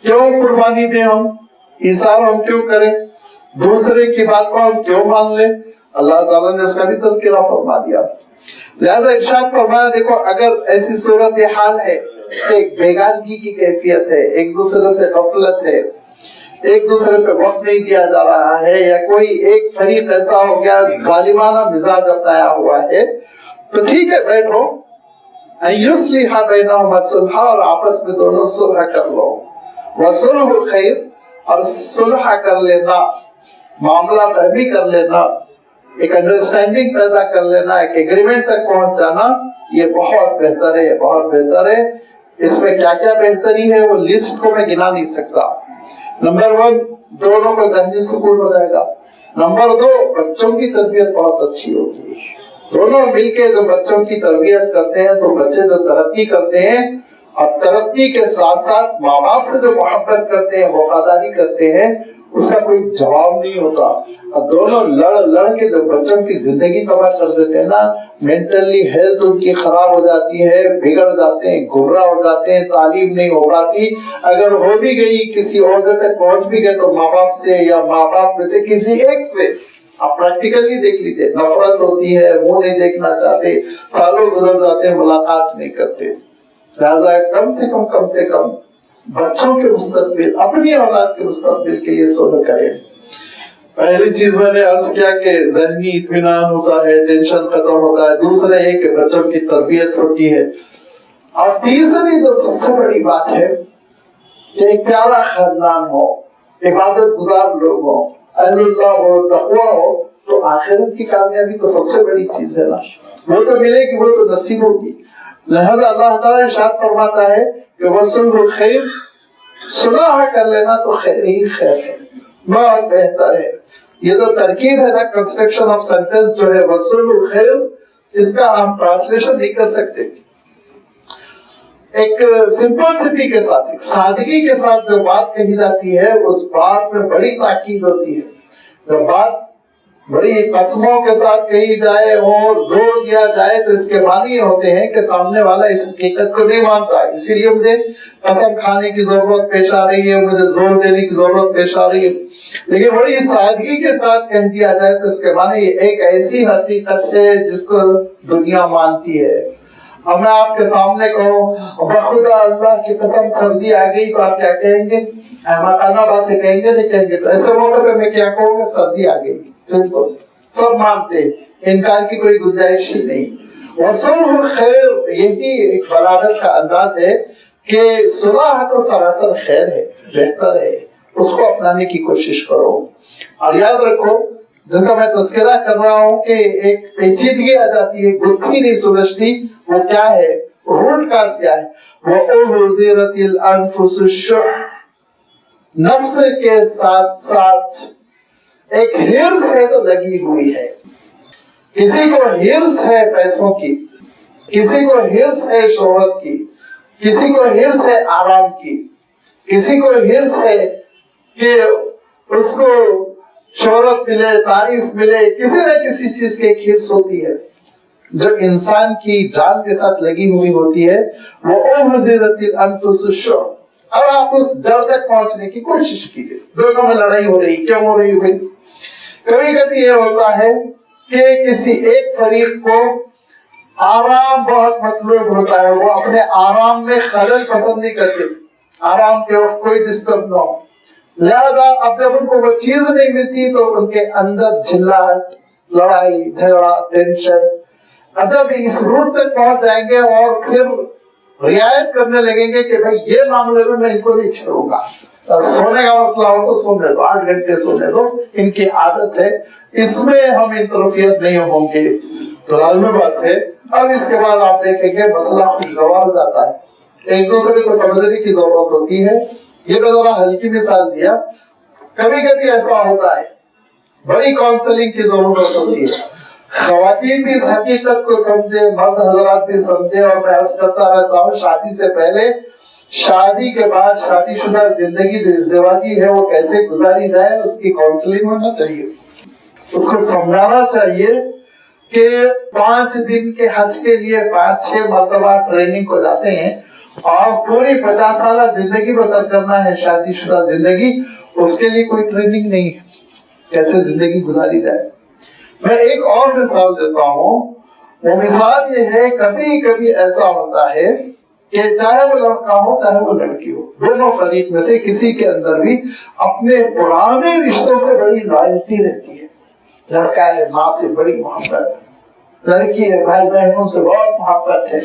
کیوں قربانی دیں ہم، ایثار ہم کیوں کریں، دوسرے کی بات کو ہم کیوں مان لیں؟ اللہ تعالیٰ نے اس کا بھی تذکرہ فرما دیا۔ لہذا ارشاد فرمایا دیکھو اگر ایسی صورتحال ہے کہ ایک بیگانگی کی کیفیت ہے، ایک دوسرے سے غفلت ہے، ایک دوسرے پہ وقت نہیں دیا جا رہا ہے، یا کوئی ایک فریق ایسا ہو گیا ظالمانہ مزاج اپنایا ہوا ہے، تو ٹھیک ہے بیٹھو، یصلح بینہما صلح، اور آپس میں دونوں صلح کر لو، وصلح خیر، اور صلح کر لینا، معاملہ فہمی کر لینا، ایک انڈرسٹینڈنگ پیدا کر لینا، ایک ایگریمنٹ تک پہنچ جانا، یہ بہت بہتر ہے، یہ بہت بہتر ہے۔ اس میں کیا کیا بہتری ہے وہ لسٹ کو میں گنا نہیں سکتا۔ نمبر 1 دونوں کو ذہنی سکون ہو جائے گا۔ نمبر 2 بچوں کی تربیت بہت اچھی ہوگی، دونوں مل کے جو بچوں کی تربیت کرتے ہیں تو بچے جو ترقی کرتے ہیں، اور ترقی کے ساتھ ساتھ ماں باپ سے جو محبت کرتے ہیں، وفاداری کرتے ہیں، اس کا کوئی جواب نہیں ہوتا۔ اور دونوں لڑ کے جو بچوں کی زندگی تباہ کر دیتے ہیں نا، مینٹلی ہیلتھ ان کی خراب ہو جاتی ہے، بگڑ جاتے ہیں، گمراہ ہو جاتے ہیں، تعلیم نہیں ہو پاتی، اگر ہو بھی گئی کسی عہدے تک پہنچ بھی گئے تو ماں باپ سے یا ماں باپ میں سے کسی ایک سے، آپ پریکٹیکلی دیکھ لیجیے، نفرت ہوتی ہے، منہ نہیں دیکھنا چاہتے، سالوں گزر جاتے ہیں، ملاقات نہیں کرتے۔ لہذا کم سے کم بچوں کے مستقبل، اپنی اولاد کے مستقبل کے لیے صلح کریں۔ پہلی چیز میں نے عرض کیا کہ ذہنی اطمینان ہوتا ہے، ٹینشن ختم ہوتا ہے۔ دوسرے ہے کہ بچوں کی تربیت ہوتی ہے۔ اور تیسری جو سب سے بڑی بات ہے کہ ایک پیارا خاندان ہو، عبادت گزار لوگ ہو، اہل اللہ ہو، تقویٰ ہو، تو آخرت کی کامیابی تو سب سے بڑی چیز ہے نا، وہ تو ملے گی، وہ تو نصیب ہوگی۔ لہذا اللہ تعالیٰ ارشاد فرماتا ہے کہ وصلح خیر، صلح کر لینا تو خیر ہی خیر ہے، بہت بہتر ہے۔ یہ جو ترکیب ہے نا، کنسٹرکشن آف سینٹینس جو ہے وصلح خیر، اس کا ہم ٹرانسلیشن نہیں کر سکتے۔ ایک سمپلسٹی کے ساتھ، ایک سادگی کے ساتھ جو بات کہی جاتی ہے اس بات میں بڑی تاکید ہوتی ہے. جو بات بڑی قسموں کے ساتھ کہی جائے اور زور دیا جائے تو اس کے معنی یہ ہوتے ہیں کہ سامنے والا اس حقیقت کو نہیں مانتا ہے، اسی لیے مجھے قسم کھانے کی ضرورت پیش آ رہی ہے، مجھے زور دینے کی ضرورت پیش آ رہی ہے. لیکن بڑی سادگی کے ساتھ کہہ دیا جائے تو اس کے معنی یہ ایک ایسی حقیقت ہے جس کو دنیا مانتی ہے. اب میں آپ کے سامنے کہوں بخدا اللہ کی قسم سردی آ گئی تو آپ کیا کہیں گے؟ احمقانہ باتیں کہیں گے نہیں کہیں گے؟ تو ایسے موقع پہ میں کیا کہوں گا؟ سردی آ گئی. سب مانتے، انکار کی کوئی گنجائش ہی نہیں. وصلح خیر، یہی ایک بلاغت کا انداز ہے کہ صلح تو سراسر خیر ہے، بہتر ہے، اس کو اپنانے کی کوشش کرو. اور یاد رکھو جن کا میں تذکرہ کر رہا ہوں کہ ایک پیچیدگی آ جاتی ہے، گتھی نہیں سلجھتی، وہ کیا ہے؟ روٹ کاز کیا ہے؟ وَأُحْضِرَتِ الْأَنفُسُ الشُّحَّ، نفس کے ساتھ ساتھ ایک ہرس ہے تو لگی ہوئی ہے. کسی کو ہرس ہے پیسوں کی، کسی کو ہرس ہے شہرت کی، کسی کو ہرس ہے آرام کی، کسی کو ہرس ہے کہ اس کو شہرت ملے، تعریف ملے، کسی نہ کسی چیز کی ایک ہرس ہوتی ہے جو انسان کی جان کے ساتھ لگی ہوئی ہوتی ہے. وہ احضرت الانفس الشح. اب آپ اس جڑ تک پہنچنے کی کوشش کیجیے. دونوں میں لڑائی ہو رہی، کیوں ہو رہی ہوئی؟ کبھی کبھی یہ ہوتا ہے کہ کسی ایک فریق کو آرام بہت مطلوب ہوتا ہے، وہ اپنے آرام میں خلل پسند نہیں کرتے، آرام کے وقت کوئی ڈسٹرب نہ ہو. لہذا اب جب ان کو وہ چیز نہیں ملتی تو ان کے اندر جھلاہٹ، لڑائی جھگڑا، ٹینشن. اب جب اس روٹ تک پہنچ جائیں گے اور پھر رعایت کرنے لگیں گے کہ بھائی یہ معاملے میں ان کو نہیں چھوڑوں گا، سونے کا مسئلہ ہو تو سونے دو، 8 گھنٹے سونے دو، ان کی عادت ہے، اس میں ہم انٹرفیئر نہیں ہوں گے، تو لازمی بات ہے. اب اس کے بعد آپ دیکھیں گے مسئلہ خوشگوار ہو جاتا ہے، ایک دوسرے کو سمجھنے کی ضرورت ہوتی ہے. یہ میں ذرا ہلکی مثال دیا. کبھی کبھی ایسا ہوتا ہے بڑی کاؤنسلنگ کی ضرورت ہوتی ہے، خواتین بھی اس حقیقت کو سمجھے، مرد حضرات بھی سمجھے. اور میں عرض کرتا رہتا ہوں شادی سے پہلے، شادی کے بعد شادی شدہ زندگی جو ازدواجی ہے وہ کیسے گزاری جائے اس کی کاؤنسلنگ ہونا چاہیے. اس کو سمجھانا چاہیے کہ 5 دن کے حج کے لیے 5-6 مرتبہ ٹریننگ کو جاتے ہیں اور پوری 50 سالہ زندگی بسر کرنا ہے، شادی شدہ زندگی، اس کے لیے کوئی ٹریننگ نہیں ہے کیسے زندگی گزاری جائے. میں ایک اور مثال دیتا ہوں. وہ مثال یہ ہے کبھی کبھی ایسا ہوتا ہے کہ چاہے وہ لڑکا ہو چاہے وہ لڑکی ہو، دونوں فریق میں سے کسی کے اندر بھی اپنے پرانے رشتوں سے بڑی لائلٹی رہتی ہے. لڑکا ہے ماں سے بڑی محبت، لڑکی ہے بھائی بہنوں سے بہت محبت ہے،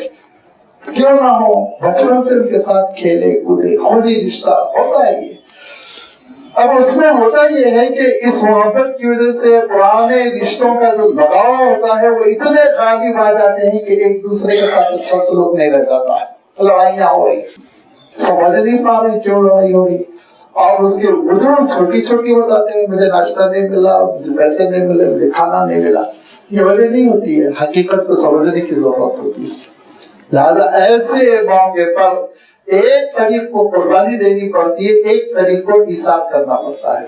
کیوں نہ ہو بچپن سے ان کے ساتھ کھیلے کودے، خود ہی رشتہ ہوتا ہے. یہ اب اس میں ہوتا یہ ہے کہ اس محبت کی وجہ سے پرانے رشتوں کا جو لگاؤ ہوتا ہے وہ اتنے غالب آ جاتے ہیں کہ ایک دوسرے کے ساتھ اچھا سلوک نہیں رہ جاتا ہے. لڑائیاں ہو رہی، سمجھ نہیں پا رہے کیوں لڑائی ہو رہی، اور اس کے وجوہ چھوٹی چھوٹی بتاتے ہیں، مجھے ناشتہ نہیں ملا، مجھے پیسے نہیں ملے، مجھے کھانا نہیں ملا. یہ وجہ نہیں ہوتی ہے، حقیقت کو سمجھنے کی ضرورت ہوتی ہے. لہذا ایسے موقع پر ایک فریق کو قربانی دینی پڑتی ہے، ایک فریق کو ایثار کرنا پڑتا ہے.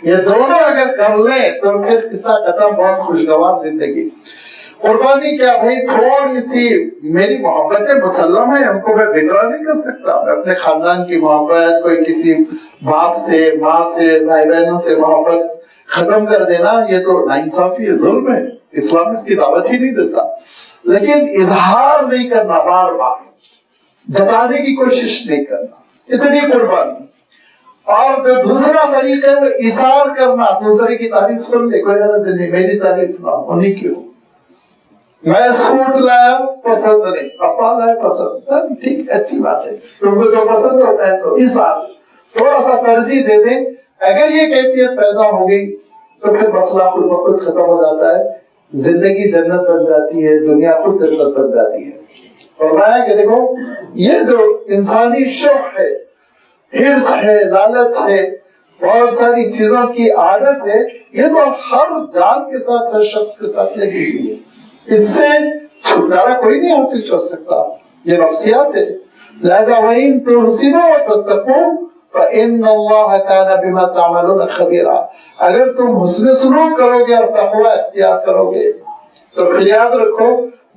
یہ دونوں اگر کر لیں تو پھر قصہ ختم، بہت خوشگوار زندگی. قربانی کیا بھائی، تھوڑی سی میری محبت مسلم ہے، ان کو میں بگڑا نہیں کر سکتا. میں اپنے خاندان کی محبت، کوئی کسی باپ سے، ماں سے، بھائی بہنوں سے محبت ختم کر دینا یہ تو ناانصافی ہے، ظلم ہے. اسلام اس کی دعوت ہی نہیں دیتا. لیکن اظہار نہیں کرنا، بار بار جتانے کی کوشش نہیں کرنا، اتنی قربانی. اور جو دوسرا فریق ہے وہ ایثار کرنا، دوسرے کی تعریف سن لے، کوئی غلط نہیں، میری تعریف نہ ہونی کیوں. میں سوٹ لایا پسند نہیں، کپڑا لایا پسند، ٹھیک اچھی بات ہے، تم کو جو پسند ہوتا ہے تو ایثار تھوڑا سا ترجیح دے دیں. اگر یہ کیفیت پیدا ہو گئی تو پھر مسئلہ خود بخود ختم ہو جاتا ہے، زندگی جنت بن جاتی ہے، دنیا خود جنت بن جاتی ہے. اور میں کہ دیکھو یہ جو انسانی شوق ہے، حرص ہے، لالچ ہے، بہت ساری چیزوں کی عادت ہے، یہ تو ہر جان کے ساتھ، ہر شخص کے ساتھ لگی ہوئی ہے. اس سے چھٹکارا کوئی نہیں حاصل کر سکتا. یہ نفسیات ہے. لہذا وَإِن تُحْسِنُوا وَتَتَّقُوا فَإِنَّ اللَّهَ كَانَ بِمَا تَعْمَلُونَ خَبِيرًا. اگر تم حسن سلوک کرو گے اور تقوی اختیار کرو گے تو پھر یاد رکھو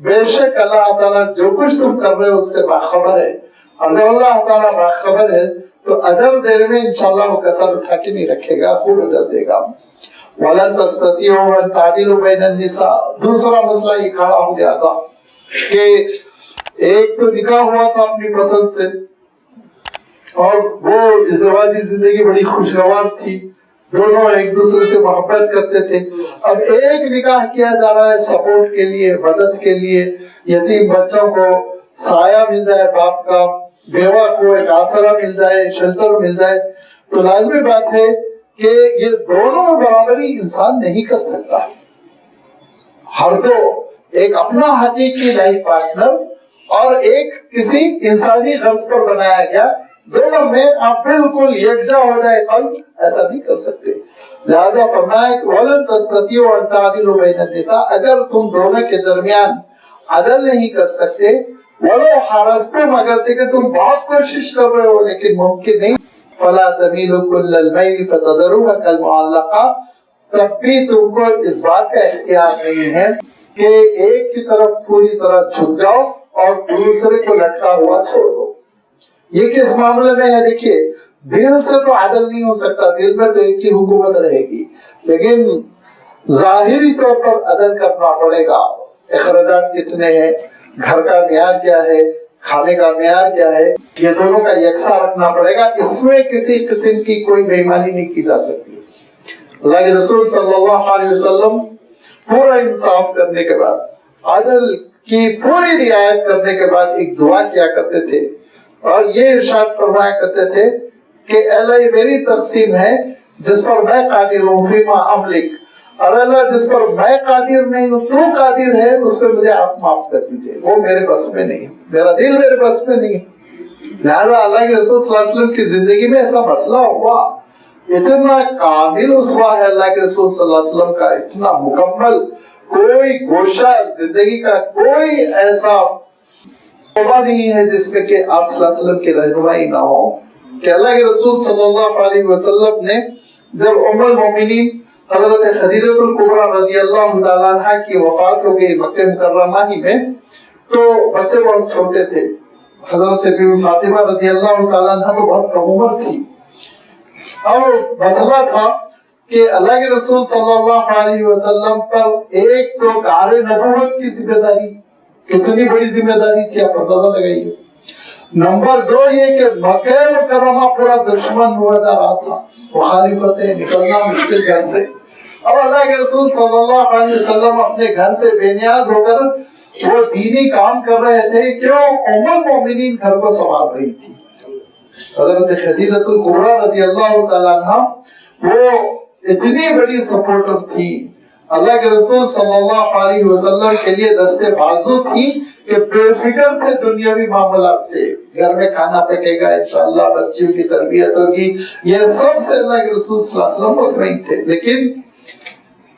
بے شک اللہ تعالیٰ جو کچھ تم کر رہے ہو اس سے باخبر ہے. اگر اللہ تعالیٰ باخبر ہے تو اجر دینے میں انشاءاللہ وہ کسر اٹھا کے نہیں رکھے گا، خوب اجر دے گا. وَلَن تَسْتَطِيعُوا أَن تَعْدِلُوا بَيْنَ النِّسَاءِ. دوسرا مسئلہ یہ کھڑا ہو گیا تھا کہ ایک تو نکاح ہوا تھا اپنی پسند سے اور وہ ازدواجی زندگی بڑی خوشگوار تھی، دونوں ایک دوسرے سے محبت کرتے تھے. اب ایک نکاح کیا جا رہا ہے سپورٹ کے لیے، مدد کے لیے، یتیم بچوں کو سایہ مل جائے باپ کا، بیوہ کو ایک آسرا مل جائے، شیلٹر مل جائے. تو لازمی بات ہے کہ یہ دونوں برابری انسان نہیں کر سکتا. ہر دو، ایک اپنا حقیقی لائف پارٹنر اور ایک کسی انسانی غرض پر بنایا گیا، دونوں میں آپ بالکل یکجا ہو جائے قلب، ایسا نہیں کر سکتے. لہذا فرمایا کہ وَلَن تَسْتَطِيعُوا أَن تَعْدِلُوا بَيْنَ النِّسَاءِ. اگر تم دونوں کے درمیان عدل نہیں کر سکتے، وَلَوْ حَرَصْتُمْ، اگرچہ کہ تم بہت کوشش کر رہے ہو لیکن ممکن نہیں، فَلَا تَمِيلُوا كُلَّ الْمَيْلِ فَتَذَرُوهَا كَالْمُعَلَّقَةِ. تب بھی تم کو اس بات کا اختیار نہیں ہے کہ ایک کی طرف پوری طرح جھک جاؤ اور دوسرے کو لٹکا ہوا چھوڑ دو. یہ کس معاملے میں ہے؟ دیکھیے، دل سے تو عدل نہیں ہو سکتا، دل میں تو ایک ہی حکومت رہے گی، لیکن ظاہری طور پر عدل کرنا پڑے گا. اخراجات کتنے ہیں، گھر کا معیار کیا ہے، کھانے کا معیار کیا ہے، یہ دونوں کا یکساں رکھنا پڑے گا. اس میں کسی قسم کی کوئی بے ایمانی نہیں کی جا سکتی. اللہ کے رسول صلی اللہ علیہ وسلم پورا انصاف کرنے کے بعد، عدل کی پوری رعایت کرنے کے بعد ایک دعا کیا کرتے تھے اور یہ ارشاد فرمایا کرتے تھے کہ اللہ یہ میری تقسیم ہے جس پر میں قادر ہوں، فیما املک، اور اللہ جس پر میں قادر نہیں ہوں تو قادر ہے، اس پہ مجھے آپ معاف کر دیجئے، وہ میرے بس میں نہیں، میرا دل میرے بس میں نہیں. لہذا اللہ کے رسول صلی اللہ علیہ وسلم کی زندگی میں ایسا مسئلہ ہوا، اتنا کامل اسوہ ہے اللہ کے رسول صلی اللہ علیہ وسلم کا، اتنا مکمل، کوئی گوشہ زندگی کا کوئی ایسا موقع نہیں ہے جس میں کہ آپ صلی اللہ علیہ وسلم کی رہنمائی نہ ہو. کہ اللہ کے رسول صلی اللہ علیہ وسلم نے جب ام المومنین حضرت خدیجہ الکبریٰ رضی اللہ تعالیٰ عنہ کی وفات ہو گئی مکہ مکرمہ ہی میں، تو بچے بہت چھوٹے تھے. حضرت بی بی فاطمہ رضی اللہ تعالیٰ عنہ تو بہت کم عمر تھی، اور مسئلہ تھا کہ اللہ کے رسول صلی اللہ علیہ وسلم پر ایک تو کار نبوت کی ذمہ داری، کتنی بڑی ذمہ داری تھی آپ اندازہ لگائیے. نمبر دو یہ کہ مکہ مکرمہ پورا دشمن ہوا جا رہا تھا، مخالفتیں، نکلنا مشکل گھر سے، اور اللہ کے رسول صلی اللہ علیہ وسلم اپنے گھر سے بے نیاز ہو کر وہ دینی کام کر رہے تھے. کیوں؟ ام المومنین گھر کو سنبھال رہی تھی. حضرت خدیجہ الکبریٰ رضی اللہ تعالیٰ عنہ وہ اتنی بڑی سپورٹر تھی، اللہ کے رسول صلی اللہ علیہ وسلم کے لیے دستے بازو تھی کہ بے فکر تھے دنیاوی معاملات سے. گھر میں کھانا پکے گا انشاءاللہ، بچیوں کی تربیت ہوگی، یہ سب سے اللہ کے رسول صلی اللہ علیہ وسلم مطمئن تھے. لیکن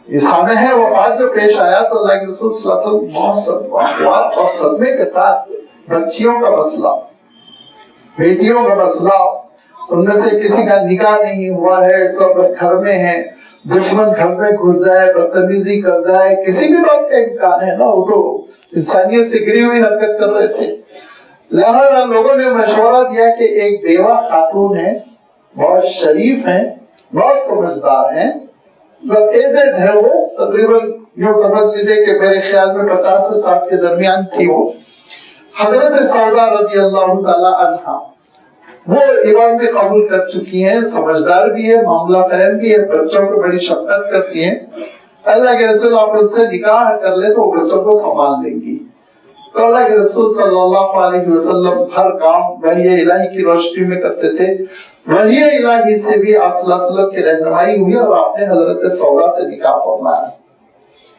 یہ سامنے وفات جو پیش آیا تو اللہ کے رسول صلی اللہ علیہ وسلم بہت اور صدمے کے ساتھ بچیوں کا مسئلہ، بیٹیوں کا مسئلہ، ان میں سے کسی کا نکاح نہیں ہوا ہے، سب گھر میں ہیں، دشمن گھر میں گھس جائے، بدتمیزی کر جائے، کسی بھی بات کا امکان ہے نا، وہ تو انسانیت سے گری ہوئی حرکت کر رہے تھے. لہذا لوگوں نے مشورہ دیا کہ ایک بیوہ خاتون ہے، بہت شریف ہیں، بہت سمجھدار ہیں، ایجنٹ ہے، وہ تقریباً یوں سمجھ لیجئے کہ میرے خیال میں 50 سے 60 کے درمیان تھی. وہ حضرت سودا رضی اللہ تعالی عنہ، وہ ایمان بھی قبول کر چکی ہیں، سمجھدار بھی ہے، معاملہ فہم بھی ہے، بچوں کو بڑی شفقت کرتی ہیں. اللہ کے رسول آپ ان سے نکاح کر لے تو وہ بچوں کو سنبھال لیں گی. تو اللہ کے رسول صلی اللہ علیہ وسلم ہر کام وحی الہی کی روشنی میں کرتے تھے. وحی الہی سے بھی آپ صلی اللہ علیہ وسلم کی رہنمائی ہوئی اور آپ نے حضرت سودا سے نکاح فرمایا.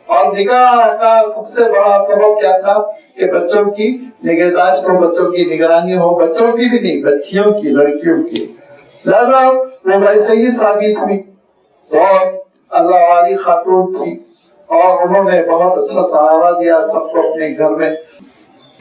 اور نکاح کا سب سے بڑا سبب کیا تھا کہ بچوں کی نگہداشت ہو، بچوں کی نگرانی ہو، بچوں کی بھی نہیں، بچیوں کی، لڑکیوں کی. لہذا وہ ویسے ہی ثابت ہوئی اور اللہ والی خاتون تھی اور انہوں نے بہت اچھا سہارا دیا سب کو اپنے گھر میں.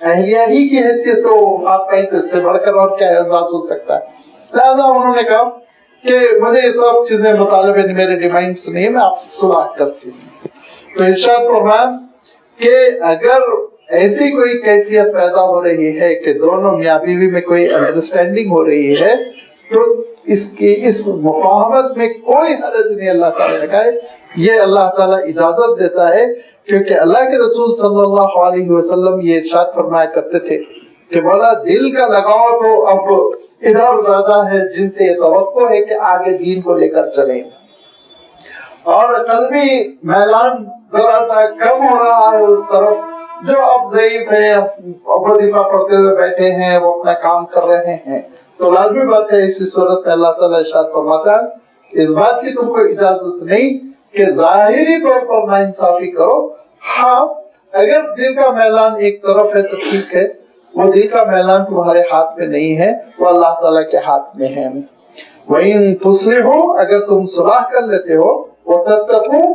اہلیہ ہی کی حیثیت سے وہ وفات پائی تو اس سے بڑھ کر اور کیا احساس ہو سکتا ہے. لہذا انہوں نے کہا کہ مجھے یہ سب چیزیں مطالبے میرے ڈیمانڈس نہیں ہے، میں آپ سے صلح کرتی ہوں. تو ارشاد فرمایا کہ اگر ایسی کوئی کیفیت پیدا ہو رہی ہے کہ دونوں میاں بیوی میں کوئی انڈرسٹینڈنگ ہو رہی ہے تو اس مفاہمت میں کوئی حرج نہیں. اللہ تعالیٰ نے کہا ہے یہ اللہ تعالیٰ اجازت دیتا ہے، کیونکہ اللہ کے رسول صلی اللہ علیہ وسلم یہ ارشاد فرمایا کرتے تھے کہ بولا دل کا لگاؤ تو اب ادھر زیادہ ہے جن سے یہ توقع ہے کہ آگے دین کو لے کر چلیں، اور قلبی میلان ذرا سا کم ہو رہا ہے اس طرف. جو اب ضعیف ہیں، وظیفہ پڑھتے ہوئے بیٹھے ہیں، وہ اپنا کام کر رہے ہیں، تو لازمی بات ہے اسی صورت میں اللہ تعالیٰ ارشاد فرماتا ہے اس بات کی تم کو اجازت نہیں کہ ظاہری طور پر ناانصافی کرو. ہاں اگر دل کا میلان ایک طرف ہے تو ٹھیک ہے، وہ دل کا میلان تمہارے ہاتھ میں نہیں ہے، وہ اللہ تعالیٰ کے ہاتھ میں ہے. وَإِن تُصْلِحُوا اگر تم صلاح کر لیتے ہو، وَتَتَّقُوا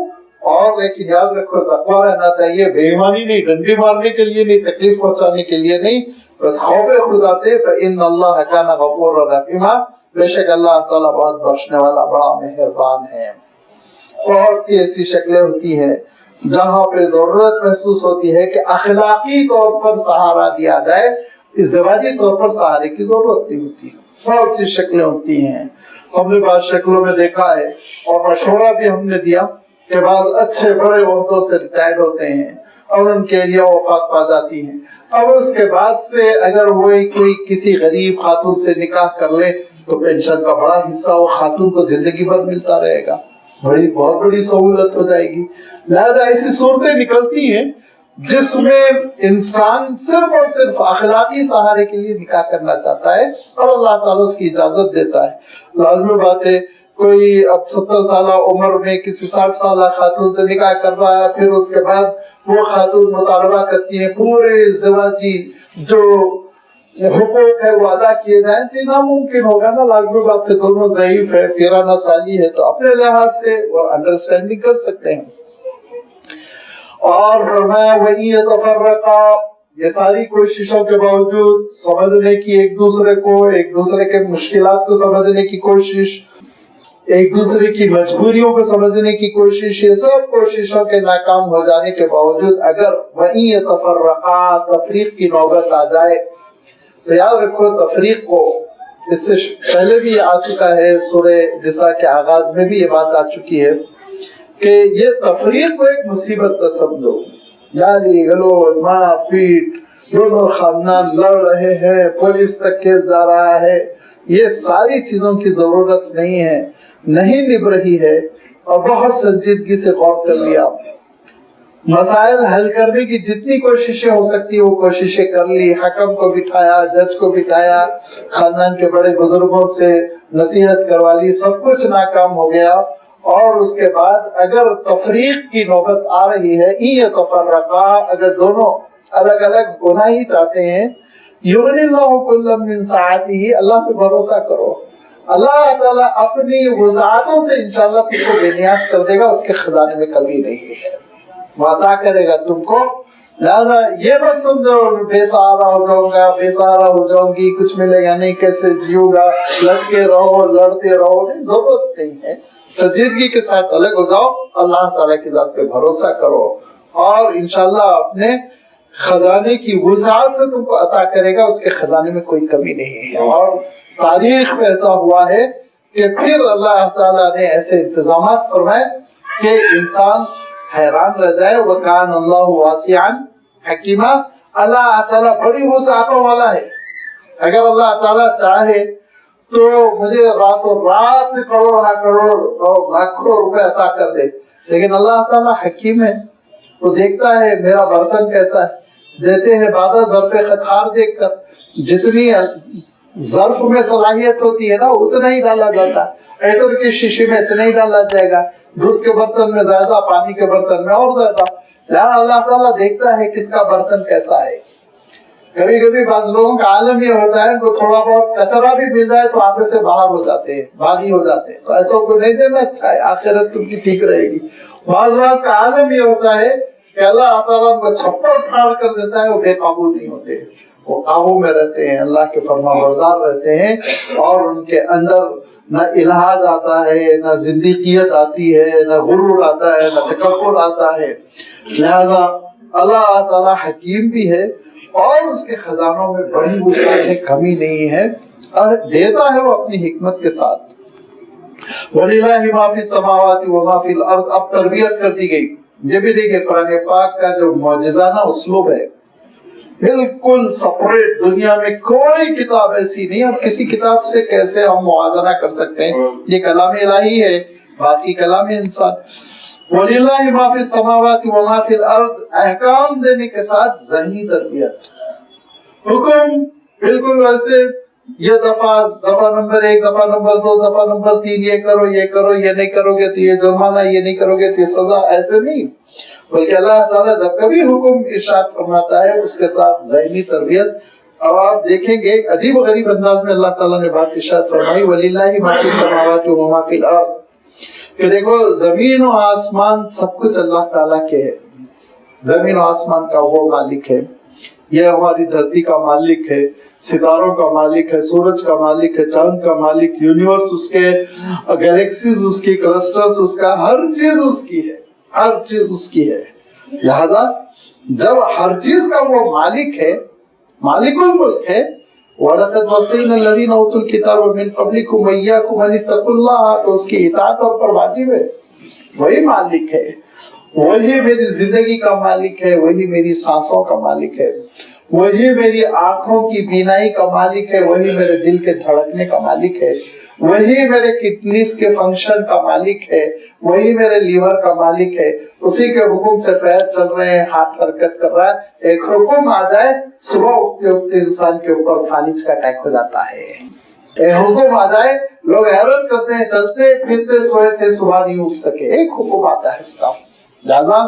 اور لیکن یاد رکھو تقویٰ رہنا چاہیے، بے ایمانی نہیں، ڈنڈی مارنے کے لیے نہیں، تکلیف پہنچانے کے لیے نہیں، بس خوف خدا سے. فَإِنَّ اللَّهَ كَانَ غَفُورًا رَحِيمًا بے شک اللہ تعالیٰ بہت بخشنے والا بڑا مہربان ہے. بہت سی ایسی شکلیں ہوتی ہیں جہاں پہ ضرورت محسوس ہوتی ہے کہ اخلاقی طور پر سہارا دیا جائے، ازدواجی طور پر سہارے کی ضرورت نہیں ہوتی. بہت سی شکلیں ہوتی ہیں، ہم نے بعض شکلوں میں دیکھا ہے اور مشورہ بھی ہم نے دیا کہ بعض اچھے بڑے عہدوں سے ریٹائرڈ ہوتے ہیں اور ان کے ایریا وفات پا جاتی ہیں. اب اس کے بعد سے اگر وہ کوئی کسی غریب خاتون سے نکاح کر لے تو پینشن کا بڑا حصہ وہ خاتون کو زندگی بھر ملتا رہے گا، بہت بڑی سہولت ہو جائے گی. لہذا ایسی صورتیں نکلتی ہیں جس میں انسان صرف اور صرف اخلاقی سہارے کے لیے نکاح کرنا چاہتا ہے اور اللہ تعالیٰ اس کی اجازت دیتا ہے. لازمی بات ہے کوئی اب 70 سالہ عمر میں کسی 60 سالہ خاتون سے نکاح کر رہا ہے، پھر اس کے بعد وہ خاتون مطالبہ کرتی ہے پورے ازدواجی جو حقوق ہے وہ ادا کیے جائیں تو ناممکن ہوگا نا. لازمی بات ہے دونوں ضعیف ہے، 13 سالی ہے، تو اپنے لحاظ سے وہ انڈرسٹینڈنگ کر سکتے ہیں. اور فرمایا وَإِن يَتَفَرَّقَا یہ ساری کوششوں کے باوجود سمجھنے کی ایک دوسرے کے مشکلات کو سمجھنے کی کوشش، ایک دوسرے کی مجبوریوں کو سمجھنے کی کوشش، یہ سب کوششوں کے ناکام ہو جانے کے باوجود اگر وَإِن يَتَفَرَّقَا تفریق کی نوبت آ جائے تو یاد رکھو تفریق کو اس سے پہلے بھی آ چکا ہے، سورہ نساء کے آغاز میں بھی یہ بات آ چکی ہے کہ یہ تفریق کو ایک مصیبت نہ سمجھو. گالی گلوچ مار پیٹ، دونوں خاندان لڑ رہے ہیں، پولیس تک کیس جا رہا ہے، یہ ساری چیزوں کی ضرورت نہیں ہے، نہیں نبھ رہی ہے. اور بہت سنجیدگی سے غور کر لیا، مسائل حل کرنے کی جتنی کوششیں ہو سکتی وہ کوششیں کر لی، حکم کو بٹھایا، جج کو بٹھایا، خاندان کے بڑے بزرگوں سے نصیحت کروا لی، سب کچھ ناکام ہو گیا. اور اس کے بعد اگر تفریق کی نوبت آ رہی ہے، یہ تفرقا اگر دونوں الگ الگ ہونا ہی چاہتے ہیں، یغنی اللہ کلا من سعتہ اللہ پہ بھروسہ کرو، اللہ تعالیٰ اپنی وسعتوں سے انشاءاللہ تم کو بے نیاز کر دے گا، اس کے خزانے میں کمی نہیں ہے، وہ عطا کرے گا تم کو. لہذا یہ مت سمجھو بے سہارا ہو جاؤں گا، بے سہارا ہو جاؤں گی، کچھ ملے گا نہیں، کیسے جیو گا، لڑکے رہو لڑتے رہو، نہیں، ضرورت نہیں ہے. سنجیدگی کے ساتھ الگ ہو جاؤ، اللہ تعالیٰ کی ذات پہ بھروسہ کرو اور انشاءاللہ اپنے خزانے کی وسعت سے تم کو عطا کرے گا، اس کے خزانے میں کوئی کمی نہیں ہے. اور تاریخ میں ایسا ہوا ہے کہ پھر اللہ تعالیٰ نے ایسے انتظامات فرمائے کہ انسان حیران رہ جائے. وَكَانَ اللَّهُ وَاسِعًا حَكِيمًا اللہ تعالیٰ بڑی وسعتوں والا ہے. اگر اللہ تعالیٰ چاہے تو مجھے راتوں رات کروڑ اور لاکھوں روپے عطا کر دے، لیکن اللہ تعالیٰ حکیم ہے، وہ دیکھتا ہے میرا برتن کیسا ہے. دیتے ہیں بادہ ظرف خطار دیکھ کر، جتنی ظرف میں صلاحیت ہوتی ہے نا اتنا ہی ڈالا جاتا ہے. ایٹر کی شیشے میں اتنا ہی ڈالا جائے گا، دودھ کے برتن میں زیادہ، پانی کے برتن میں اور زیادہ. لہٰذا اللہ تعالیٰ دیکھتا ہے کس کا برتن کیسا ہے. کبھی کبھی بعض لوگوں کا عالم یہ ہوتا ہے تو تھوڑا بہت کچرا بھی مل جائے تو آپے سے باہر ہو جاتے ہیں، باغی ہو جاتے ہیں. تو ایسا کو نہیں دینا، اچھا ہے، آخرت تم کی ٹھیک رہے گی. بعض کا عالم یہ ہوتا ہے کہ اللہ تعالیٰ کو چھپر پھاڑ کر دیتا ہے، وہ بے قابو نہیں ہوتے، وہ قابو میں رہتے ہیں، اللہ کے فرما بردار رہتے ہیں، اور ان کے اندر نہ الہاد آتا ہے، نہ زندیقیت آتی ہے، نہ غرور آتا ہے، نہ تکبر آتا ہے۔ لہذا اللہ تعالیٰ حکیم بھی ہے اور اس کے خزانوں میں بڑی وسعت ہے، کمی نہیں ہے، اور دیتا ہے وہ اپنی حکمت کے ساتھ۔ وَلِلَّهِ مَا فِي السَّمَاوَاتِ وَمَا فِي الْأَرْضِ، اب تربیت کر دی گئی۔ یہ بھی دیکھیں قرآن پاک کا جو معجزانہ اسلوب ہے، بالکل سپریٹ، دنیا میں کوئی کتاب ایسی نہیں۔ اب کسی کتاب سے کیسے ہم موازنہ کر سکتے ہیں؟ یہ کلام الہی ہے، باقی کلام انسان۔ وَلِلَّهِ مَا فِي السَّمَاوَاتِ وَمَا فِي الْأَرْضِ، احکام دینے کے ساتھ ذہنی تربیت، حکم بالکل ویسے، یہ دفعہ نمبر 1، دفعہ نمبر 2، دفعہ نمبر 3، یہ کرو، یہ کرو، یہ نہیں کرو گے تو یہ جرمانہ، یہ نہیں کرو گے تو یہ سزا، ایسے نہیں، بلکہ اللہ تعالیٰ جب کبھی حکم ارشاد فرماتا ہے اس کے ساتھ ذہنی تربیت۔ اور آپ دیکھیں گے عجیب و غریب انداز میں اللہ تعالیٰ نے بات ارشاد فرمائی، وَلِلَّهِ مَا فِي السَّمَاوَاتِ وَمَا فِي الْأَرْضِ، کہ دیکھو زمین و آسمان سب کچھ اللہ تعالیٰ کے ہے۔ زمین و آسمان کا وہ مالک ہے، یہ ہماری دھرتی کا مالک ہے، ستاروں کا مالک ہے، سورج کا مالک ہے، چاند کا مالک، یونیورس اس کے، گیلیکسیز اس کی، کلسٹرز اس کا، ہر چیز اس کی ہے، ہر چیز اس کی ہے۔ لہذا جب ہر چیز کا وہ مالک ہے، مالک الملک ہے، وَلَقَدْ وَصَّيْنَا الَّذِينَ أُوتُوا الْكِتَابَ مِنْ قَبْلِكُمْ وَإِيَّاكُمْ أَنِ اتَّقُوا اللَّهَ، تو اس کی اطاعت آپ پر واجب ہے۔ وہی مالک ہے، وہی میری زندگی کا مالک ہے، وہی میری سانسوں کا مالک ہے، وہی میری آنکھوں کی بینائی کا مالک ہے، وہی میرے دل کے دھڑکنے کا مالک ہے، وہی میرے کڈنیز کے فنکشن کا مالک ہے، وہی میرے لیور کا مالک ہے۔ اسی کے حکم سے پیر چل رہے ہیں، ہاتھ حرکت کر رہا ہے۔ ایک حکم آ جائے، صبح اٹھتے اٹھتے انسان کے اوپر فالج کا اٹیک ہو جاتا ہے۔ ایک حکم آ جائے، لوگ حیرت کرتے ہیں، چلتے پھرتے سوئے تھے، صبح نہیں اٹھ سکے، ایک حکم آتا ہے اس کا۔ لہذا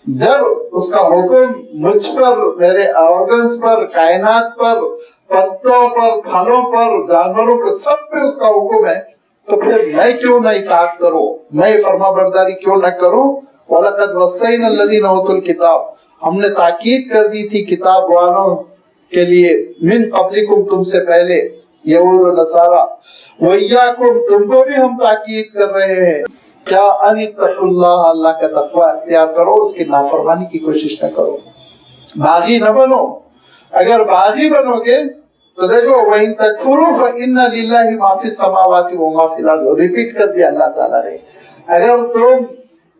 جب اس کا حکم مجھ پر، میرے آرگنز پر، کائنات پر، پتوں پر، پھلوں پر، جانوروں پر، سب پہ اس کا حکم ہے، تو پھر میں کیوں نہ اطاعت کروں، میں فرما برداری کیوں نہ کروں؟ وَلَقَدْ وَصَّيْنَا الَّذِينَ أُوتُوا الْكِتَابَ، ہم نے تاکید کر دی تھی کتاب والوں کے لیے، من قبلکم، تم سے پہلے، یہود و نصارہ، وَإِيَّاكُمْ، تم کو بھی ہم تاکید کر رہے ہیں، کیا ان اتقوا اللہ، اللہ کا تقوی اختیار کرو، اس کی نافرمانی کی کوشش نہ کرو، باغی نہ بنو۔ اگر باغی بنو گے تو دیکھو وَإِن تَكْفُرُوا فَإِنَّ لِلَّهِ مَا فِي السَّمَاوَاتِ وَمَا فِي الْأَرْضِ، ریپیٹ کر دیا اللہ تعالیٰ نے۔ اگر تم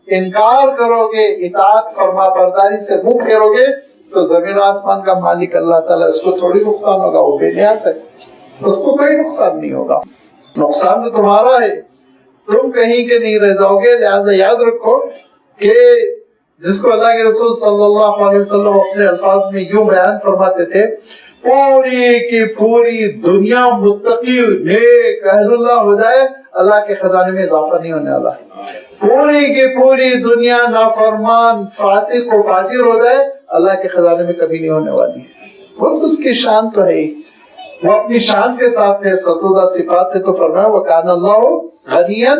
انکار کرو گے، اطاعت فرما برداری سے منہ پھیرو گے، تو زمین و آسمان کا مالک اللہ تعالیٰ، اس کو تھوڑی نقصان ہوگا، وہ بے نیاز ہے، اس کو کوئی نقصان نہیں ہوگا، نقصان تو تمہارا ہے، تم کہیں کے نہیں رہ جاؤ گے۔ لہذا یاد رکھو کہ جس کو اللہ کے رسول صلی اللہ علیہ وسلم اپنے الفاظ میں یوں بیان فرماتے تھے، پوری کی پوری دنیا متقی نیک اہل اللہ ہو جائے، اللہ کے خزانے میں اضافہ نہیں ہونے والا ہے۔ پوری کی پوری دنیا نافرمان فاسق و فاجر ہو جائے، اللہ کے خزانے میں کبھی نہیں ہونے والی ہے۔ وہ اس کی شان تو ہے ہی، وہ اپنی شان کے ساتھ ہے، ستودہ صفات ہے، تو فرمایا وَكَانَ اللَّهُ غَنِيًّا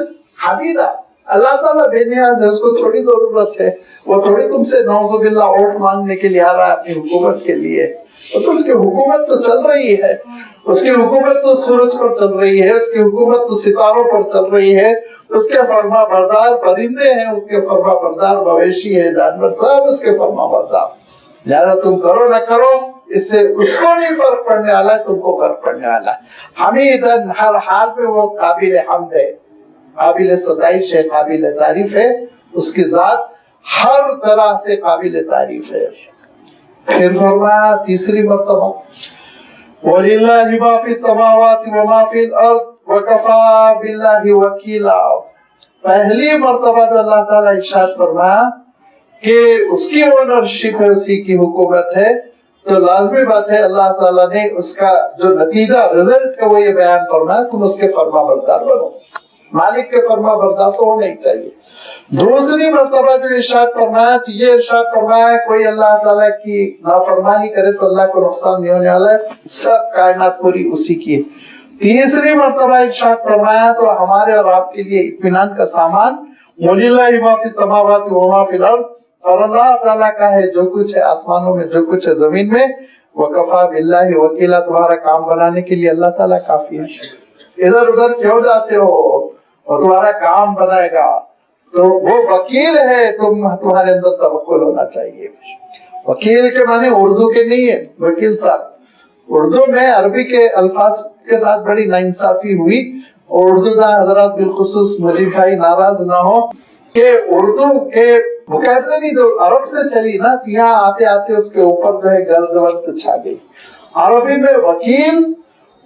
حَمِيدًا، اللہ تعالیٰ بے نیاز ہے، اس کو تھوڑی ضرورت ہے، وہ تھوڑی تم سے نعوذ باللہ ووٹ مانگنے کے لیے آ رہا ہے اپنی حکومت کے لیے، تو اس کی حکومت تو چل رہی ہے، اس کی حکومت تو سورج پر چل رہی ہے، اس کی حکومت تو ستاروں پر چل رہی ہے، اس کے فرما بردار پرندے ہیں، اس کے فرما بردار مویشی ہے، جانور سب اس کے فرما بردار۔ لہذا تم کرو نہ کرو، اس سے اس کو نہیں فرق پڑنے والا ہے، تم کو فرق پڑنے والا ہے۔ حمیدن، ہر حال میں وہ قابل حمد ہے، قابل ستائش ہے، قابل تعریف ہے، اس کی ذات ہر طرح سے قابل تعریف ہے۔ پھر فرمایا تیسری مرتبہ وَلِلَّهِ مَا فِي السَّمَاوَاتِ وَمَا فِي الْأَرْضِ وَكَفَى بِاللَّهِ وَكِيلًا، پہلی مرتبہ جو اللہ تعالیٰ ارشاد فرمایا کہ اس کی اونرشپ ہے، اسی کی حکومت ہے، تو لازمی بات ہے اللہ تعالیٰ نے اس کا جو نتیجہ رزلٹ ہے وہ یہ بیان فرمایا، تم اس کے فرما بردار بنو، مالک کے فرما بردار تو ہونا ہی چاہیے۔ دوسری مرتبہ جو ارشاد فرمایا تو یہ ارشاد فرمایا کوئی اللہ تعالیٰ کی نافرمانی کرے تو اللہ کو نقصان نہیں ہونے والا ہے، سب کائنات پوری اسی کی ہے۔ تیسری مرتبہ ارشاد فرمایا تو ہمارے اور آپ کے لیے اطمینان کا سامان، وَلِلَّهِ مَا فِي السَّمَاوَاتِ وَمَا فِي الْأَرْضِ، اور اللہ تعالیٰ کا ہے جو کچھ ہے آسمانوں میں، جو کچھ ہے زمین میں، وَكَفَى بِاللَّهِ وَكِيلًا، تمہارا کام بنانے کے لیے اللہ تعالیٰ کافی ہے۔ ادھر ادھر کیوں جاتے ہو، وہ تمہارا کام بنائے گا، تو وہ وکیل ہے، تمہارے اندر توکل ہونا چاہیے۔ وکیل کے معنی اردو کے نہیں ہے وکیل صاحب، اردو میں عربی کے الفاظ کے ساتھ بڑی ناانصافی ہوئی، اور اردو داں حضرات بالخصوص مجید بھائی ناراض نہ ہو کہ اردو کے وکیبلری جو عرب سے چلی نا، یہاں آتے آتے اس کے اوپر جو ہے گرد چھا گئی۔ عربی میں وکیل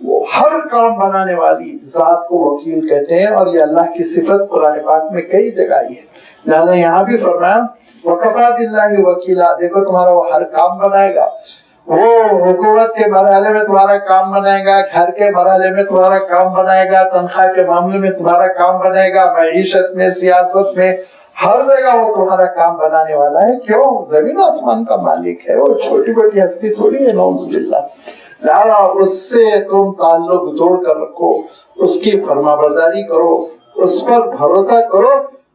وہ ہر کام بنانے والی ذات کو وکیل کہتے ہیں، اور یہ اللہ کی صفت قرآن پاک میں کئی جگہ آئی ہے، لہذا یہاں بھی فرمایا وَكَفَى بِاللَّهِ وَكِيلًا، دیکھو تمہارا وہ ہر کام بنائے گا، وہ حکومت کے مرحلے میں تمہارا کام بنائے گا، گھر کے مرحلے میں تمہارا کام بنائے گا، تنخواہ کے معاملے میں تمہارا کام بنائے گا، معیشت میں، سیاست میں، ہر جگہ وہ تمہارا کام بنانے والا ہے۔ کیوں؟ زمین و آسمان کا مالک ہے، وہ چھوٹی بڑی ہستی تھوڑی ہے، نعوذ باللہ۔ لہذا اس سے تم تعلق جوڑ کر رکھو، اس کی فرما برداری کرو، اس پر بھروسہ کرو،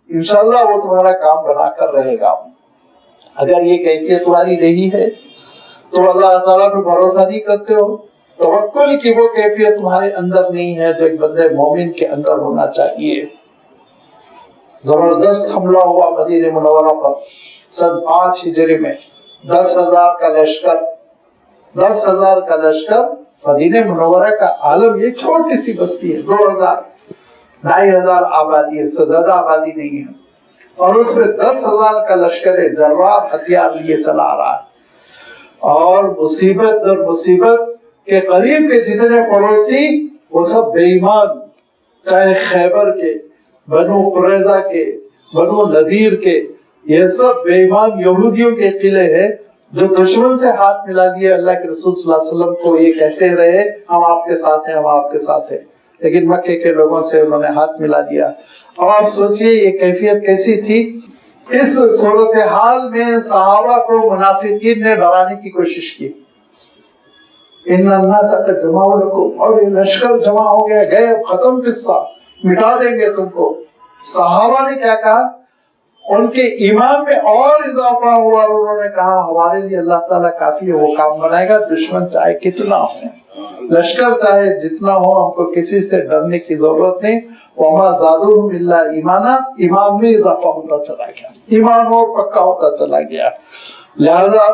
انشاءاللہ وہ تمہارا کام بنا کر رہے گا۔ اگر یہ کیفیت تمہاری نہیں ہے تو اللہ تعالیٰ پہ بھروسہ نہیں کرتے ہو، توکل کی وہ کیفیت تمہارے اندر نہیں ہے جو ایک بندے مومن کے اندر ہونا چاہیے۔ زبردست حملہ ہوا مدینہ منورہ پر سن 5 ہجری میں، 10,000 کا لشکر، 10,000 کا لشکر، مدینہ منورہ کا عالم یہ چھوٹی سی بستی ہے، 2,000 آبادی ہے، اس سے زیادہ آبادی نہیں ہے، اور اس میں 10,000 کا لشکر جرار ہتھیار لیے چلا رہا ہے، اور مصیبت در مصیبت کے قریب کے جتنے پڑوسی وہ سب بے ایمان، چاہے خیبر کے، بنو قریظہ کے، بنو نذیر کے، یہ سب بے ایمان یہودیوں کے قلعے ہیں جو دشمن سے ہاتھ ملا دیے۔ اللہ کے رسول صلی اللہ علیہ وسلم کو یہ کہتے رہے ہم آپ کے ساتھ ہیں، ہم آپ کے ساتھ ہیں، لیکن مکے کے لوگوں سے انہوں نے ہاتھ ملا دیا۔ اور آپ سوچئے یہ کیفیت کیسی تھی۔ اس صورتحال میں صحابہ کو منافقین نے ڈرانے کی کوشش کی، ان الناس قد جمعوا لكم، اور یہ لشکر جمع ہو گیا، گئے، ختم قصہ، مٹا دیں گے تم کو۔ صحابہ نے کیا کہا؟ ان کے ایمان میں اور اضافہ ہوا، اور انہوں نے کہا ہمارے لیے اللہ تعالیٰ کافی ہے، وہ کام بنائے گا، دشمن چاہے کتنا ہو، لشکر چاہے جتنا ہو، ہم کو کسی سے ڈرنے کی ضرورت نہیں۔ وَمَا زَادُوهُمْ إِلَّا إِيمَانًا، ایمان میں اضافہ ہوتا چلا گیا، ایمان اور پکا ہوتا چلا گیا۔ لہذا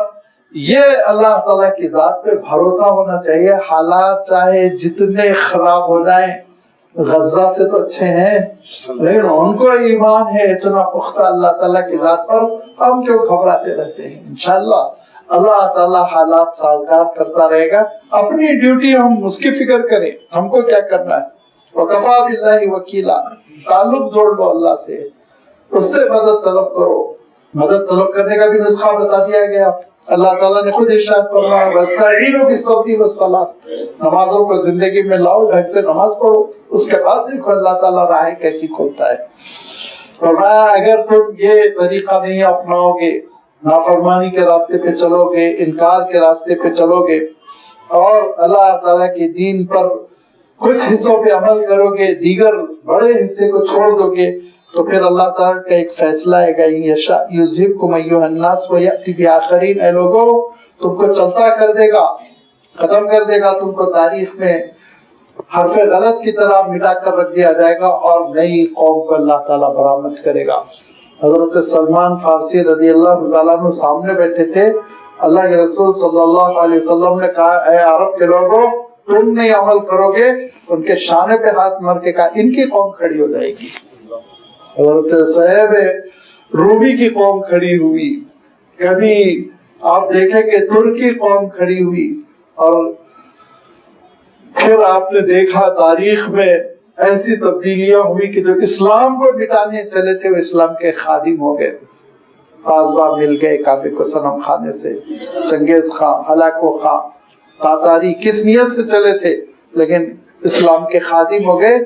یہ اللہ تعالیٰ کی ذات پہ بھروسہ ہونا چاہیے، حالات چاہے جتنے خراب ہو جائیں۔ غزہ سے تو اچھے ہیں، لیکن ان کو ایمان ہے اتنا پختہ اللہ تعالیٰ کی ذات پر، ہم کیوں گھبراتے رہتے ہیں؟ انشاءاللہ اللہ تعالیٰ حالات سازگار کرتا رہے گا۔ اپنی ڈیوٹی ہم اس کی فکر کریں، ہم کو کیا کرنا ہے۔ وَكَفَى بِاللَّهِ وَكِيلًا، تعلق جوڑ لو اللہ سے، اس سے مدد طلب کرو۔ مدد طلب کرنے کا بھی نسخہ بتا دیا گیا، اللہ تعالیٰ نے خود ارشاد فرمایا وَاسْتَعِينُوا بِالصَّبْرِ وَالصَّلَاةِ، نمازوں کو زندگی میں لاؤ، ڈھنگ سے نماز پڑھو، اس کے بعد دیکھو اللہ تعالیٰ راہیں کیسی کھولتا ہے۔ فرمایا اگر تم یہ طریقہ نہیں اپناؤ گے، نافرمانی کے راستے پہ چلو گے، انکار کے راستے پہ چلو گے، اور اللہ تعالیٰ کے دین پر کچھ حصوں پہ عمل کرو گے، دیگر بڑے حصے کو چھوڑ دو گے، تو پھر اللہ تعالیٰ کا ایک فیصلہ ہے گا، یشاء یذہبکم ایھا الناس ویأتی بآخرین، اے لوگوں تم کو چلتا کر دے گا، ختم کر دے گا، تم کو تاریخ میں حرف غلط کی طرح مٹا کر رکھ دیا جائے گا، اور نئی قوم کو اللہ تعالیٰ برآمد کرے گا۔ حضرت سلمان فارسی رضی اللہ تعالیٰ عنہ سامنے بیٹھے تھے، اللہ کے رسول صلی اللہ علیہ وسلم نے کہا اے عرب کے لوگوں تم نہیں عمل کرو گے، ان کے شانے پہ ہاتھ مار کے کہا ان کی قوم کھڑی ہو جائے گی۔ حضرت صہیب رومی کی قوم کھڑی ہوئی، کبھی آپ دیکھیں کہ ترکی قوم کھڑی ہوئی، اور پھر آپ نے دیکھا تاریخ میں ایسی تبدیلیاں ہوئی کہ جو اسلام کو مٹانے چلے تھے وہ اسلام کے خادم ہو گئے۔ قازبہ مل گئے کعبے کو صنم خانے سے، چنگیز خان، ہلاکو خان، تاتاری کس نیت سے چلے تھے لیکن اسلام کے خادم ہو گئے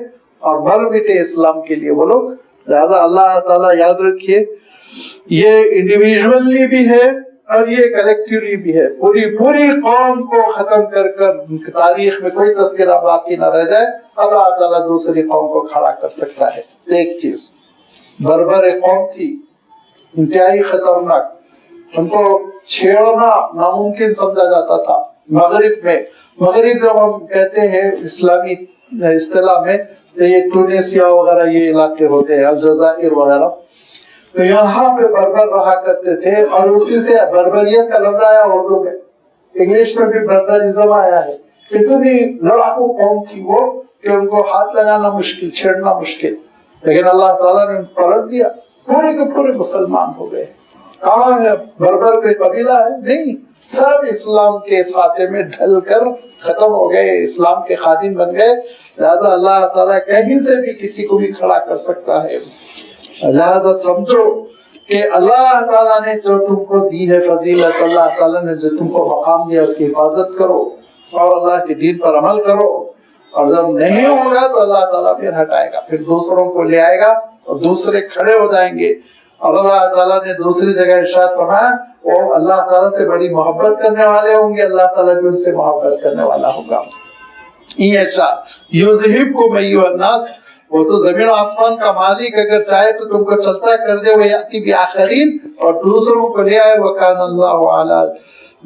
اور مر مٹے اسلام کے لیے وہ لوگ۔ لہذا اللہ تعالیٰ یاد رکھیے یہ انڈیویژولی بھی ہے اور یہ کلیکٹیولی بھی ہے، پوری قوم کو ختم کر تاریخ میں کوئی تذکرہ باقی نہ رہ جائے، اللہ تعالیٰ دوسری قوم کو کھڑا کر سکتا ہے۔ ایک چیز بربر قوم تھی، انتہائی خطرناک. ان کو چھیڑنا ناممکن سمجھا جاتا تھا مغرب میں. مغرب جب ہم کہتے ہیں اسلامی اصطلاح میں تو یہ ٹونسیا وغیرہ یہ علاقے ہوتے ہیں, الجزائر وغیرہ. تو یہاں پہ بربر رہا کرتے تھے اور اسی سے بربریت کا لفظ آیا اردو میں. انگلش میں بھی بربرزم آیا ہے. اتنی لڑاکو قوم تھی وہ کہ ان کو ہاتھ لگانا مشکل, چھیڑنا مشکل. لیکن اللہ تعالیٰ نے پلٹ دیا, پورے کے پورے مسلمان ہو گئے. کہاں ہے بربر کے قبیلہ ہے؟ نہیں, سب اسلام کے سانچے میں ڈھل کر ختم ہو گئے, اسلام کے خادم بن گئے. لہذا اللہ تعالیٰ کہیں سے بھی کسی کو بھی کھڑا کر سکتا ہے. لہذا سمجھو کہ اللہ تعالیٰ نے جو تم کو دی ہے فضیلت, اللہ تعالیٰ نے جو تم کو مقام دیا اس کی حفاظت کرو اور اللہ کے دین پر عمل کرو. اور جب نہیں ہوگا تو اللہ تعالیٰ پھر ہٹائے گا, پھر دوسروں کو لے آئے گا اور دوسرے کھڑے ہو جائیں گے. اور اللہ تعالیٰ نے دوسری جگہ ارشاد فرمایا وہ اللہ تعالیٰ سے بڑی محبت کرنے والے ہوں گے, اللہ تعالیٰ بھی ان سے محبت کرنے والا ہوگا. یذہبکم ایھا الناس, وہ تو زمین و آسمان کا مالک اگر چاہے تو تم کو چلتا کر دے. وہ یاتی بآخرین, اور دوسروں کو لے آئے. وکان اللہ علی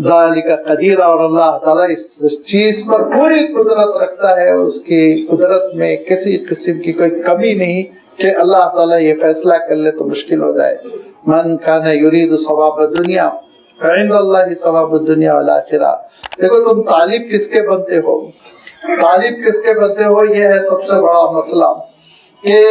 ذالک قدیر, اور اللہ تعالیٰ اس چیز پر پوری قدرت رکھتا ہے. اس کی قدرت میں کسی قسم کی کوئی کمی نہیں کہ اللہ تعالیٰ یہ فیصلہ کر لے تو مشکل ہو جائے. من کان یرید ثواب الدنیا فعند اللہ ثواب الدنیا والآخرہ. دیکھو تم طالب کس کے بنتے ہو, طالب کس کے بنتے ہو, یہ ہے سب سے بڑا مسئلہ. کہ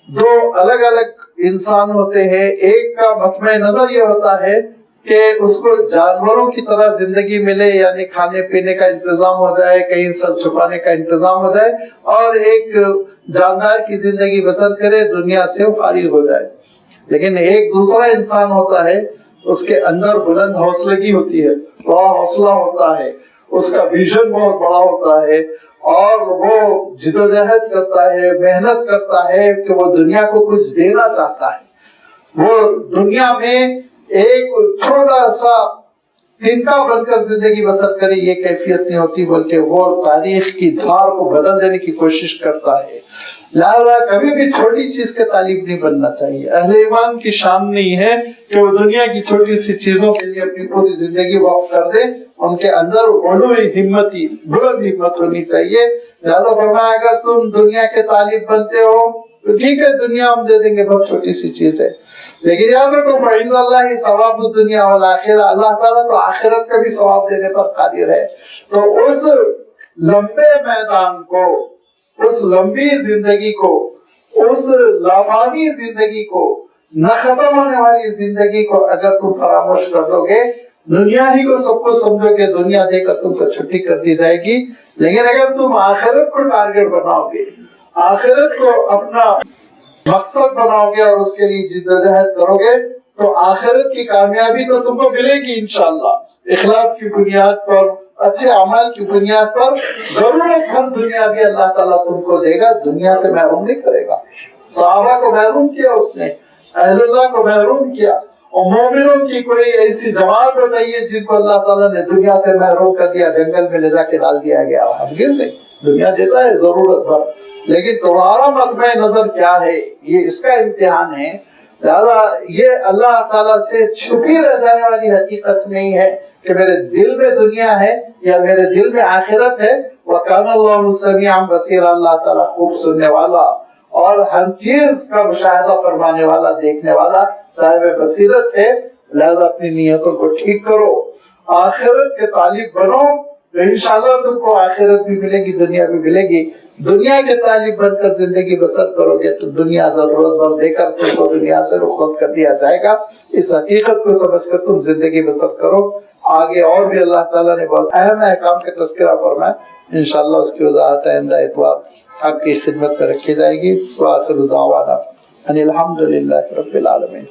دو الگ الگ انسان ہوتے ہیں. ایک کا مطمع نظر یہ ہوتا ہے کہ اس کو جانوروں کی طرح زندگی ملے, یعنی کھانے پینے کا انتظام ہو جائے, کہیں سر چھپانے کا انتظام ہو جائے, اور ایک جاندار کی زندگی بسر کرے, دنیا سے فارغ ہو جائے. لیکن ایک دوسرا انسان ہوتا ہے, اس کے اندر بلند حوصلگی ہوتی ہے, بڑا حوصلہ ہوتا ہے, اس کا ویژن بہت بڑا ہوتا ہے, اور وہ جدوجہد کرتا ہے, محنت کرتا ہے کہ وہ دنیا کو کچھ دینا چاہتا ہے. وہ دنیا میں ایک چھوٹا سا تنکا بن کر زندگی بسر کرے, یہ کیفیت نہیں ہوتی, بلکہ وہ تاریخ کی دھار کو بدل دینے کی کوشش کرتا ہے. لہذا کبھی بھی چھوٹی چیز کے طالب نہیں بننا چاہیے. اہل ایمان کی شان نہیں ہے کہ وہ دنیا کی چھوٹی سی چیزوں کے لیے اپنی پوری زندگی وقف کر دے. ان کے اندر علوی ہمتی, بلند ہمت ہونی چاہیے. لہذا فرمایا اگر تم دنیا کے طالب بنتے ہو تو ٹھیک ہے, دنیا ہم دے دیں گے, بہت چھوٹی سی چیز ہے, لیکن یاد رکھو فعند اللہ ثواب الدنیا والآخرہ, اللہ تعالیٰ تو آخرت کا بھی ثواب دینے پر قادر ہے. تو اس لمبے میدان کو, اس لمبی زندگی کو, اس لافانی زندگی کو, نہ ختم ہونے والی زندگی کو اگر تم فراموش کر دو گے, دنیا ہی کو سب کو سمجھو کہ دنیا دے کر تم کو چھٹی کر دی جائے گی. لیکن اگر تم آخرت کو ٹارگٹ بناؤ گے, آخرت کو اپنا مقصد بناؤ گے اور اس کے لیے جدوجہد کرو گے, تو آخرت کی کامیابی تو تم کو ملے گی انشاءاللہ. اخلاص کی بنیاد پر, اچھے اعمال کی بنیاد پر ضرورت بھر دنیا بھی اللہ تعالیٰ تم کو دے گا, دنیا سے محروم نہیں کرے گا. صحابہ کو محروم کیا اس نے, اہل اللہ کو محروم کیا, اور مومنوں کی کوئی ایسی جماعت بتائیے جن کو اللہ تعالیٰ نے دنیا سے محروم کر دیا, جنگل میں لے جا کے ڈال دیا گیا. ہرگز نہیں, دنیا دیتا ہے ضرورت بھر, لیکن تمہارا مطمع نظر کیا ہے, یہ اس کا امتحان ہے. لہذا یہ اللہ تعالیٰ سے چھپی رہ جانے والی حقیقت نہیں ہے کہ میرے دل میں دنیا ہے یا میرے دل میں آخرت ہے. وَكَانَ اللَّهُ سَمِيعًا بَصِيرًا, اللہ تعالیٰ خوب سننے والا اور ہر چیز کا مشاہدہ فرمانے والا, دیکھنے والا, صاحب بصیرت ہے. لہذا اپنی نیتوں کو ٹھیک کرو, آخرت کے طالب بنو, تو انشاءاللہ تم کو آخرت بھی ملے گی, دنیا بھی ملے گی. دنیا کے طالب بن کر زندگی بسر کرو گے تو دنیا ضرورت بھر دے کر تم کو دنیا سے رخصت کر دیا جائے گا. اس حقیقت کو سمجھ کر تم زندگی بسر کرو. آگے اور بھی اللہ تعالیٰ نے بہت اہم احکام کا تذکرہ فرمایا, انشاءاللہ اس کی وضاحت آئندہ اتوار آپ کی خدمت میں رکھی جائے گی. وآخر دعوانا ان الحمد للہ رب العالمین.